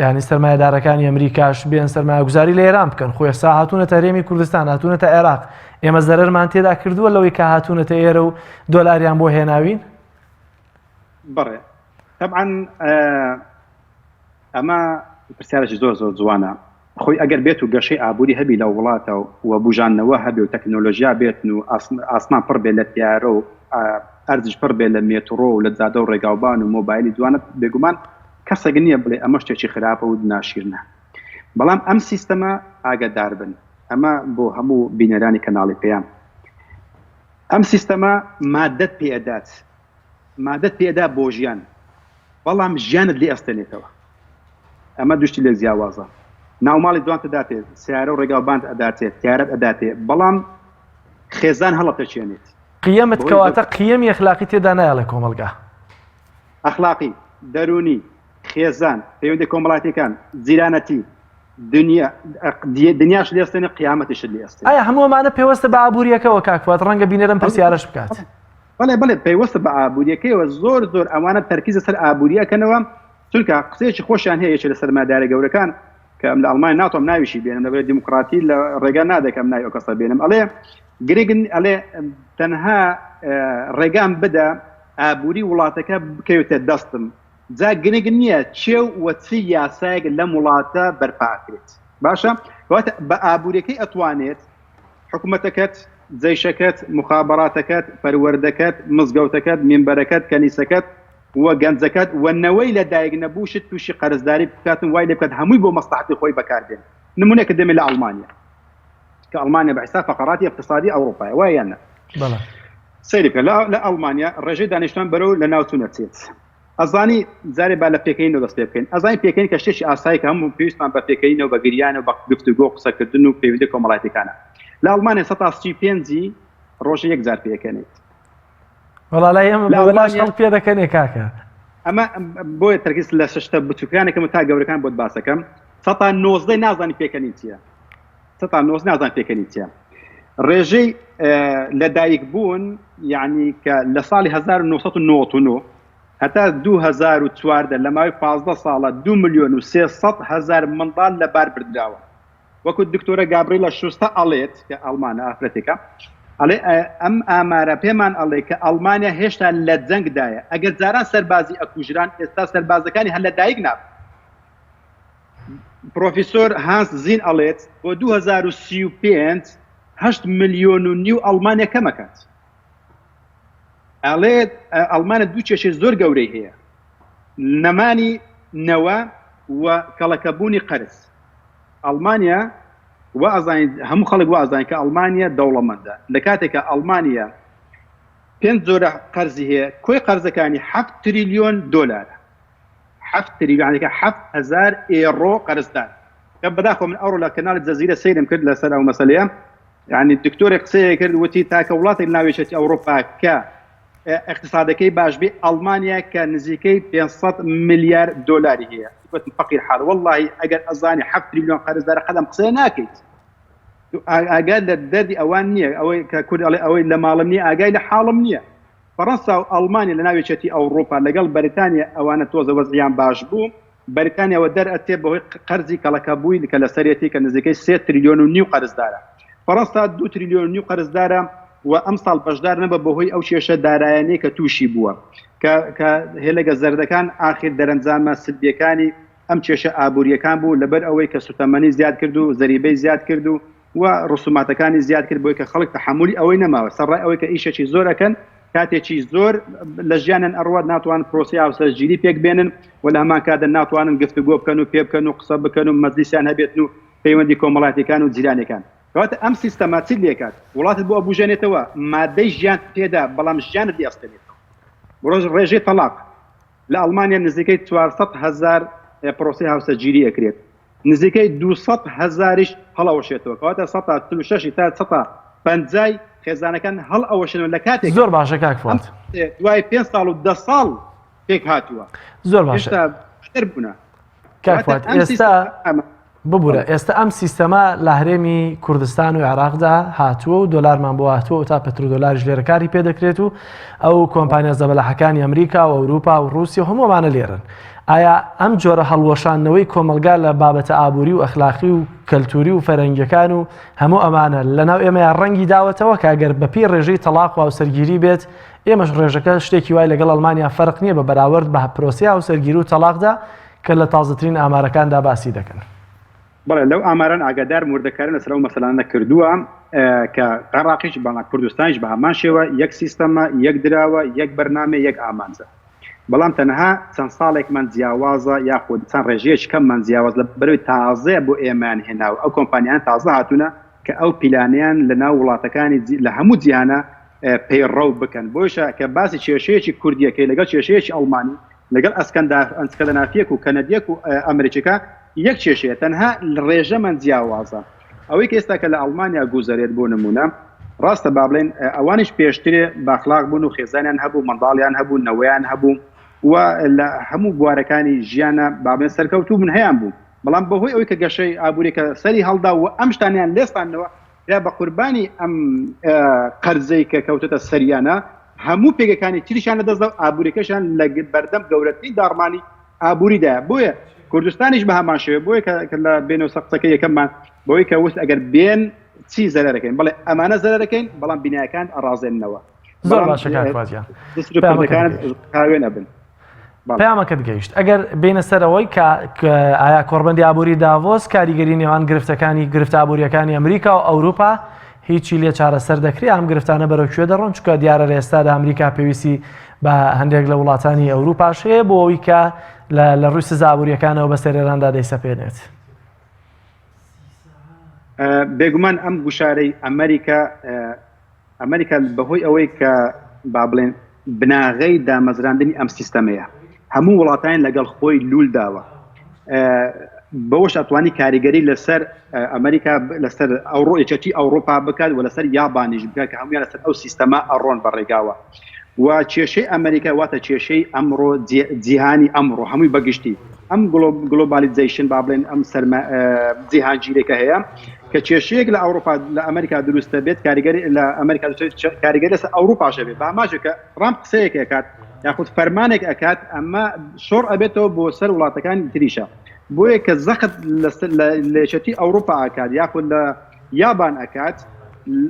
ینی سەرمایه‌دارەکانی ئەمریکاش بێن سەرمایه‌گوزاری لە ئێران بکەن خۆی ئێستا هاتوونەتە هەرێمی کوردستان هاتوونەتە عێراق ئێمە زەرەرمان تێدا کردووە لەوەی کە هاتوونەتە ئێرە و دۆلاریان بۆ هێناوین بەڕێ طبعا ئەمە پرسیارێکی زۆر جوانە خۆی ئەگەر بێت و گەشەی ئابووری هەبی لە وڵاتە و بژانەوە هەبێ و تەکنۆلۆژیا بێتن و ئاسمان پڕ بێ لە تیارە و ئەرزش پڕ بێ لە مێترۆ و لە جادە و ڕێگاوبان و مۆبایلی دوانە بێگومان کەسێک نییە بڵێ ئەمە شتێکی خراپە و ناشیرنە بەڵام ئەم سیستەمە ئاگادار بن ئەمە بۆ هەموو بینەرانی کەناڵی پێیان ئەم سیستەمە مادەت پێدا بۆ ژیان بەڵام ژیانت لێ ئەستێنێتەوە ئەمە دوشتی لێ زیاوازە ناوماڵی دوانتە داتێت سیارە و ڕێگاوباند ئەداتێت تیارەت ئەداتێت بەڵام خێزان هەڵەتەچێنێت قیەمت کەواتە قیەمی ئەخلاقی تێدا نایڵێ کۆمەلگا ئەخلاقی دەرونی خێزان پەیوەندی کۆمەڵاتیەکان جیرانەتی دنیاش لێستێنێ قیامەتیش لێستێ ئایا هەمووەمانە پێوەستە بە ئابووریەکەەوە کاکفات ڕەنگە بینەرم پرسیارەش بکات بەڵێ پێوەستە بە ئابووریەکەیەوە زۆر ئەوانە تەرکیزە سەر ئابووریەکەنەوە چونکە قسەیەکی خۆشیان هەیە لە سەرمایه‌دارە گەورەکان کە لە ئەڵمانیا ناتۆم ناویشی بێنم لەبەر دیموکراتی لە ڕێگا نادەکەم ناوی ئەو کەسە بێنم ئەڵێ گرێگن ئەڵێ تەنها ڕێگام بدە ئابووری وڵاتەکە بکەوێتە دەستم جا گرنگ نییە چێو وەچی یاسایەک لەم وڵاتە بەرپاکرێت باشە کەواتە بە ئابووریەکەی ئەتوانێت حکوومەتەکەت جەیشەکەت مخابەراتەکەت پەروەردەکەت مزگەوتەکەت مینبەرەکەت کەنیسەکەت وە گەنجەکەت وەنەوەی لە دایک نەبووشت تووشی قەرزداری بکاتن وای لێ بکات هەمووی بۆ مەسلحەتی خۆی بەکاردێن نمونەیەکە دەمێ لە ئەڵمانیا کە ئەڵمانیا بەحساب فەقەراتی اقتصادی ئەوروپایە وایە یان نە سەیری بکە لە ئەڵمانیا ڕێژەی دانیشتوان بەرەو لە ناوچوونە چێت ئەزانی زارێ با لە پێکەینەوە دەست پێ بکەین ئەزانی پێکەین کە شتێکی ئاسایی کە هەموو پێویستمان بە پێکەینەوە بە گریانە و بە گفتوگۆ قسەکردن و پەیوەندی کۆمەڵایەتەکانە لە ئەڵمانیا 135 ڕۆژە 1000 پێکەنێت وەڵا لای ئێمە بەلاش هەڵ پێ دەکەنێ کاکە ئەمە بۆیە تەرکیز لە شتە بچووکیانێکم تا گەورەکان بۆت باسەکەم 190 نازانی پێکەنی چییە 190 نازانی پێکەنی چییە ڕێژەی لەدایک بوون یعنی کە لە ساڵی 1999 هەتا 2014 لە ماوەی 15 ساڵە 2,300,000 منداڵ لەبار بردراوە وەکو دکتۆرە گابریلە شوستە ئەڵێت کە ئەڵمانە ئافرەتێکە ئەڵێ ئەم ئامارە پێمان ئەڵێ کە ئەڵمانیا هێشتا لە جەنگدایە ئەگەر جاران سەربازی ئەکوژران ئێستا سەربازەکانی هەر لەدایک ناب پرۆفیسۆر هانس زین ئەڵێت بۆ 2035 8 ملیۆن و نیو ئەڵمانیا کەمەکات ئەڵێت ئەڵمانە دوو کێشەی زۆر گەورەی هەیە نەمانی نەوە و کەڵەکەبوونی قەرز ئەڵمانیا هەموو خەڵک وازان کە ئەڵمانیا دەوڵەمەندە لە کاتێکە ئەڵمانیا 5 زۆرە قەرزی هەیە کۆی قەرزەکانی 7 تریلیۆن دۆلارە 7 تریلیۆنێکە 7,000 ئێڕۆ قەرزدار کە بەداخۆ من ئەوڕۆ لە کەناڵی جەزیرە سەیرم کرد لەسەر ئەو مەسەلەیە یعنی دکتۆری قسەیە کرد وتی تاکە وڵاتێک ناوێشێتی ئەوڕۆپا کە اقتصادەکەی باش بێ ئەڵمانیا کە نزیکەی 500 ملیار دۆلاری هەیە فقیر حال والله ئەگەر ئەزانی 7 تریلیۆن قەرزدارە قەدەم قسە ناکەیت ئاگاد لە دەردی ئەوان نییە ئەوەی کە کورد ئەڵێ ئەوەی لە ماڵم نییە ئاگای لە حاڵم نییە فەڕەنسا و ئەڵمانیا لە ناوێچەتی ئەوڕۆپا لەگەڵ بەریتانیا ئەوانە تۆزە وەزعیان باش بوو بەریتانیاوە دەرئەتێ بەهۆی قەرزی کەڵەکەبووی کە لە سەرەتی کە نزیکەی 3 تریلیۆن و نیو قەرزدارە فەڕەنسا 2 تریلیۆن و نیو قەرزدارە و ئەم ساڵ بەشدار نەبە بەهۆی ئەو کێشە دارایانەی کە تووشی بووە کە هێلەگە زەردەکان ئاخر دەرەنجامە سلبیەکانی ئەم کێشە ئابوووریەکان بوو لەبەر ئەوەی کە سوتەمەنی زیاد کرد و زەریبەی زیاد کرد و ڕسوماتەکانی زیاد کرد بۆی کە خەڵک تەحملی ئەوەی نەماوە سەرڕای ئەوەی کە ئیشێکی زۆرەکەن کاتێکی زۆر لە ژیانن ئەڕوات ناتوان پرۆسی هاوسەرگیری پێک بێنن و لە هەمان کاتە ناتوانن گفتوگۆ بکەن و پێ بکەن و قسە بکەن و مەجلیسیان هەبێتن و پەیوەندی کۆمەڵایەتیەکان و جیرانەکان کەواتە ئەم سیستەما چی لێکات وڵاتت بۆ ئەبوژێنێتەوە مادەی ژیان پێدا بەڵام ژیانت دیاستێنێتەوە ڕۆژ ڕێژەی تەلاق لە ئەڵمانیا نزیکەی 400,000 پرۆسی هاوسەرگیری ئەکرێت نزیکەی 200,000ش هەڵەوەشێتەوە کەواتە 136 تا 150 خێزانەکان هەڵ ئەوەشێنەوە لە کاتێک زۆر باشە کاک فواد دوای 5 ساڵ و 10 ساڵ پێک هاتووە زۆر باشە بوونە کاک فواد ئێستا ببوورە ئێستا ئەم سیستەما لە هەرێمی کوردستان و عێراقدا هاتووە و دۆلارمان بۆ هاتووە تا پەترۆدۆلاریش لێرە کاری پێ دەکرێت و ئەو کۆمپانیا زەبەلاحەکانی ئەمریکا و ئەوروپا و رووسیا هەمووەمانە لێرن ئایا ئەم جۆرە هەڵوەشانەوەی کۆمەلگا لە بابەتە ئابووری و ئەخلاقی و کەلتوری و فەرەنگیەکان و هەموو ئەمانە لەناو ئێمەیان ڕەنگی داوەتەوە کە ئەگەر بەپی ڕێژەی تەلاق و هاوسەرگیری بێت ئێمەش ڕێژەکە شتێکی وای لەگەڵ ئەڵمانیا فەرق نییە بە بەراورد بە پرۆسی هاوسەرگیری و تەلاقدا کە لە تازەترین ئامارەکاندا باسی دەکەن بەڵێ لەو ئاماران ئاگادار مردەکارن لەسەر ئەو مەسەلانە کردووە کە عێراقیش بەڵام کوردستانیش بە هەمان شێوە یەک سیستەمە یەک دراوە یەک بەرنامە یەک ئامانجە بەڵام تەنها چەند ساڵێکمان جیاوازە یاخود چەند ڕێژەیەکی کەممان جیاواز لە بەروی تازە بۆ ئێمان هێناوە ئەو کۆمپانیان تازە هاتوونە کە ئەو پیلانیان لە ناو وڵاتەکانی لە هەموو جیهانە پەیڕەو بکەن بۆیشە کە باسی کێشەیەکی کوردیەکەی لەگەڵ کێشەیەکی ئەڵمانی لەگەڵ ئەسکەندەنافیەک و کەنەدیەک و ئەمریکا یەک کێشەیە تەنها ڕێژەمان جیاوازە ئەوەی کە ئێستا کە لە ئەڵمانیا گوزارێت بۆ نمونە ڕاستە با بڵێن ئەوانش پێشترێ باخلاق بوون و خێزانیان هەبوو منداڵیان هەبوو نەوەیان هەبوو و لە هەموو بوارەکانی ژیانە بابێن سەرکەوتوو بوون هەیان بوو بەڵام بەهۆی ئەوەی کە گەشەی ئابووریکە سەری هەڵدا و ئەم شتانیان لێستانەوە یا بە قوربانی ئەم قەرزەی کە کەوتەتە سەریانە هەموو پێگەکانی تریشان لەدەستدا و ئابووریەکەشان لە بەردەم گەورەترین داڕمانی ئابووریدایە بۆیە کوردستانیش بە هەمان شێوە بۆیە کە لە بینەوە سەقسەکە یەکەممان بۆی کە وست ئەگەر بێن چی زەرەرەکەین بەڵێ ئەمانە زەرەرەکەین بەڵام بینایەکان ئەڕازێننەوە زۆر باشە کاکوازیان هاوێنە بن پەیامەکەت گەیشت ئەگەر بینە سەرەوەی ئایا کۆڕبەندی ئابووری داڤۆس کاریگەری نێوان گرفتەکانی گرفتە ئابوووریەکانی ئەمریکا و ئەوروپا هیچی لێ چارەسەر دەکرێت ئەم گرفتانە بەرەوکوێ دەڕۆن چونکە دیارە لە ئێستادا ئەمریکا پێویستی بە هەندێک لە وڵاتانی ئەوروپاش هەیە بۆ ئەوی کە لە ڕووی سزا ئابوووریەکانەوە بە سەرێراندا دەیسەپێنێت بێگومان ئەم گوشارەی ئەمریکا بەهۆی ئەوەی کە با بڵێن بناغەی دامەزراندنی ئەم سیستەمەیە هەموو وڵاتان لەگەڵ خۆی لول داوە بەوەش ئەتوانی کاریگەری لەسەر ئەمریکا لەسەر یەکێتی ئەوروپا بکات و لەسەر یابانیش بکات کە هەمویان لەسەر ئەو سیستەما ئەڕۆن بەڕێگاوە و کێشەی ئەمریکا واتە کێشەی ئەمڕۆ جیهانی ئەمڕۆ هەمووی بەگشتی ئەم گلۆبالیزیشن با بڵێن ئەم جیهانگیرێکە هەیە کە کێشەیەک لە ئەوروپا لە ئەمریکا دروستە بێت کاریگەری لە ئەمریکا کاریگەری لەسەر ئەوروپاشە بێت باماژە کە ڕام قسەیەک ئەکات یاخود فەرمانێک ئەکات ئەمە شۆڕ ئەبێتەوە بۆ سەر وڵاتەکانی تریشە بۆیە کە زەخت لە یەکێتی ئەوروپا ئەکات یاخود لە یابان ئەکات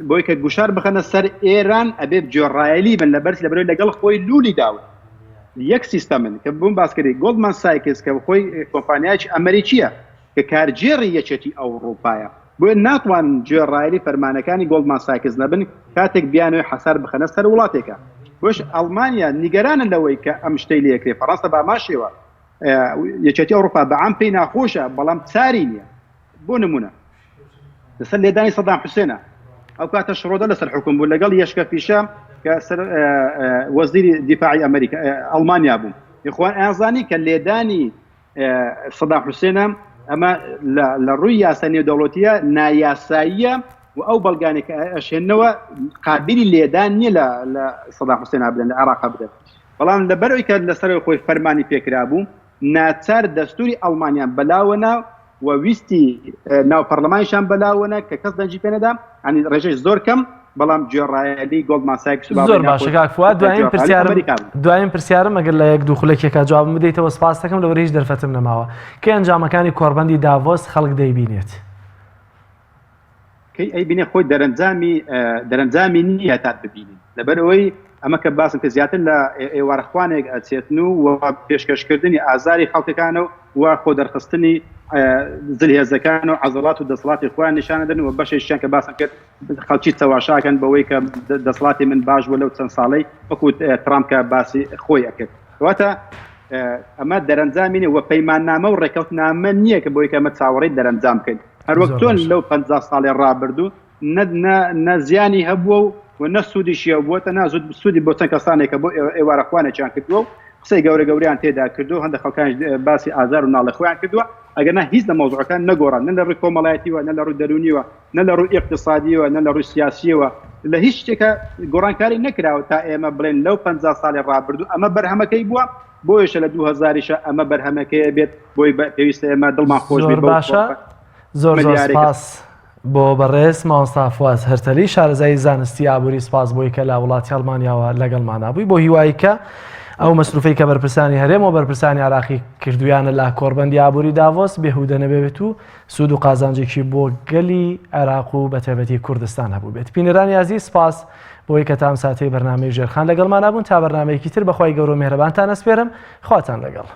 بۆی کە گوشار بخەنە سەر ئێران ئەبێ جۆڕایەلی بن لەبەرسی لەبەرەوەی لەگەڵ خۆی لولی داوت یەک سیستەمن کە بووم باسکردی گۆڵدمان سایکس کە خۆی کۆمپانیایکی ئەمریکیە کە کارجێڕی یەکێتی ئەوروپایە بۆیە ناتوان جێڕایەلی فەرمانەکانی گۆڵدمان سایکس نەبن کاتێک بیانەوەی حەسار بخەنە سەر وڵاتێکە بۆش ئەڵمانیا نیگەرانە لەوەی کە ئەم شتەی لێکرێ فەڕەنسا باماشێوە یەکێتی ئەوروپا بەعام پێی ناخۆشە بەڵام چاری نییە بۆ نمونە لەسەر لێدانی سەدام حوسێنە ئەو کاتە شڕۆدە لەسەر حکوم بوو لەگەڵ یەشکە فیشە کە وەزیری دیفاعی ئەمریکا ئەڵمانیا بوو یخوان ئازانی کە لێدانی سەدام حوسێنە ئەمە لە ڕووی یاسا نێودەوڵەتیە نایاساییە و ئەو بەڵگانی کە ئەشێنەوە قابلی لێدان نییە لە سەدام حوسێن بدەن لە عێراق بدەن بەڵام لەبەرەوەی کە لەسەر خۆی فەرمانی پێکرا بوو ناچار دەستوری ئەڵمانیان بەلاوەنا و ویستی ناو پەرلەمانیشان بەلاوەنە کە کەس دەنجی پێ نەدا ئەنی ڕێژەی زۆر کەم بەڵام گوێڕایەلی گۆڵدمان سایکس زۆر باشە کاکفواد دوایین پرسیارم ئەگەر لە یەک دوو خولەکێکە جوابم بدەیتەوە سپاس دەکەم لەوەرە هیچ دەرفەتم نەماوە کە ئەنجامەکانی کۆڕبەندی داڤۆس خەڵک دەیبینێت کەی ئەیبینێ خۆی دەرەنجامی نییە تا ببینین لەبەرەوەی ئەمە کە باسم کە زیاتر لە ئێوارەخوانێک ئەچێتن و پێشکەشکردنی ئازاری خەڵکەکانە و خۆ دەرخستنی زلهێزەکان و عەزەڵات و دەسەڵاتی خۆیان نیشانە دەن و بەشێکیان کە باسم کرد خەڵکی چاواشاکەن بەوەی کە دەسەڵاتی من باش بوو لەو چەند ساڵەی وەکو ترامپ کە باسی خۆی ئەکرد کەواتە ئەمە دەرەنجامینێ و پەیماننامە و ڕێکەوتنامە نییە کە بۆی کە ئەمە چاوەڕێی دەرەنجام بکەین هەروەک تۆن لەو 50 ساڵی ڕابردوو نە زیانی هەبووە و نە سوودیشیە بووە تەنها سوودی بۆ چەند کەسانێکە بۆ ئێوارەخوانێکیان کردووە و قسەی گەورەگەوریان تێدا کردو هەندێک خەڵکانیش باسی ئازار و ناڵە خۆیان کردووە ئەگەر هیچ لە مۆزوعەکان نەگۆڕان نە لە ڕووی کۆمەڵایەتیوە نە لە ڕووی دەرونیوە نە لە ڕووی ئیقتصادیوە نە لە ڕووی سیاسیەوە لە هیچ شتێکە گۆڕانکاری نەکراوە تا ئێمە بڵێن لەو 50 ساڵی ڕابردوو ئەمە بەرهەمەکەی بووە بۆیشە لە 2000ش ئەمە بەرهەمەکەی بێت بۆی پێویستە ئێمە دڵمان خۆش بێت باشە زۆر سپاس بۆ بەڕێز مامۆستا فواز هەرتەلی شارەزای زانستی ئابووری سپاس بۆی کە لە وڵاتی ئەڵمانیاوە لەگەڵمان بووی بۆ هیوایی کە ئەو مەسروفەی کە بەرپرسانی هەرێم و بەرپرسانی عراقی کردویانە لە کۆڕبەندی ئابووری داڤۆس بێهودە نەبێت و سوود و قازانجێکی بۆ گەلی عێراق و بەتایبەتی کوردستان هەبوو بێت. بینەرانی عەزیز سپاس بۆی کە تام ساتەی بەرنامەی ژێرخان لەگەڵمان بوون تا بەرنامەیەکی تر بەخوای گەورە و مێهرەبانتان ئەسپێرم خواتان لەگەڵ.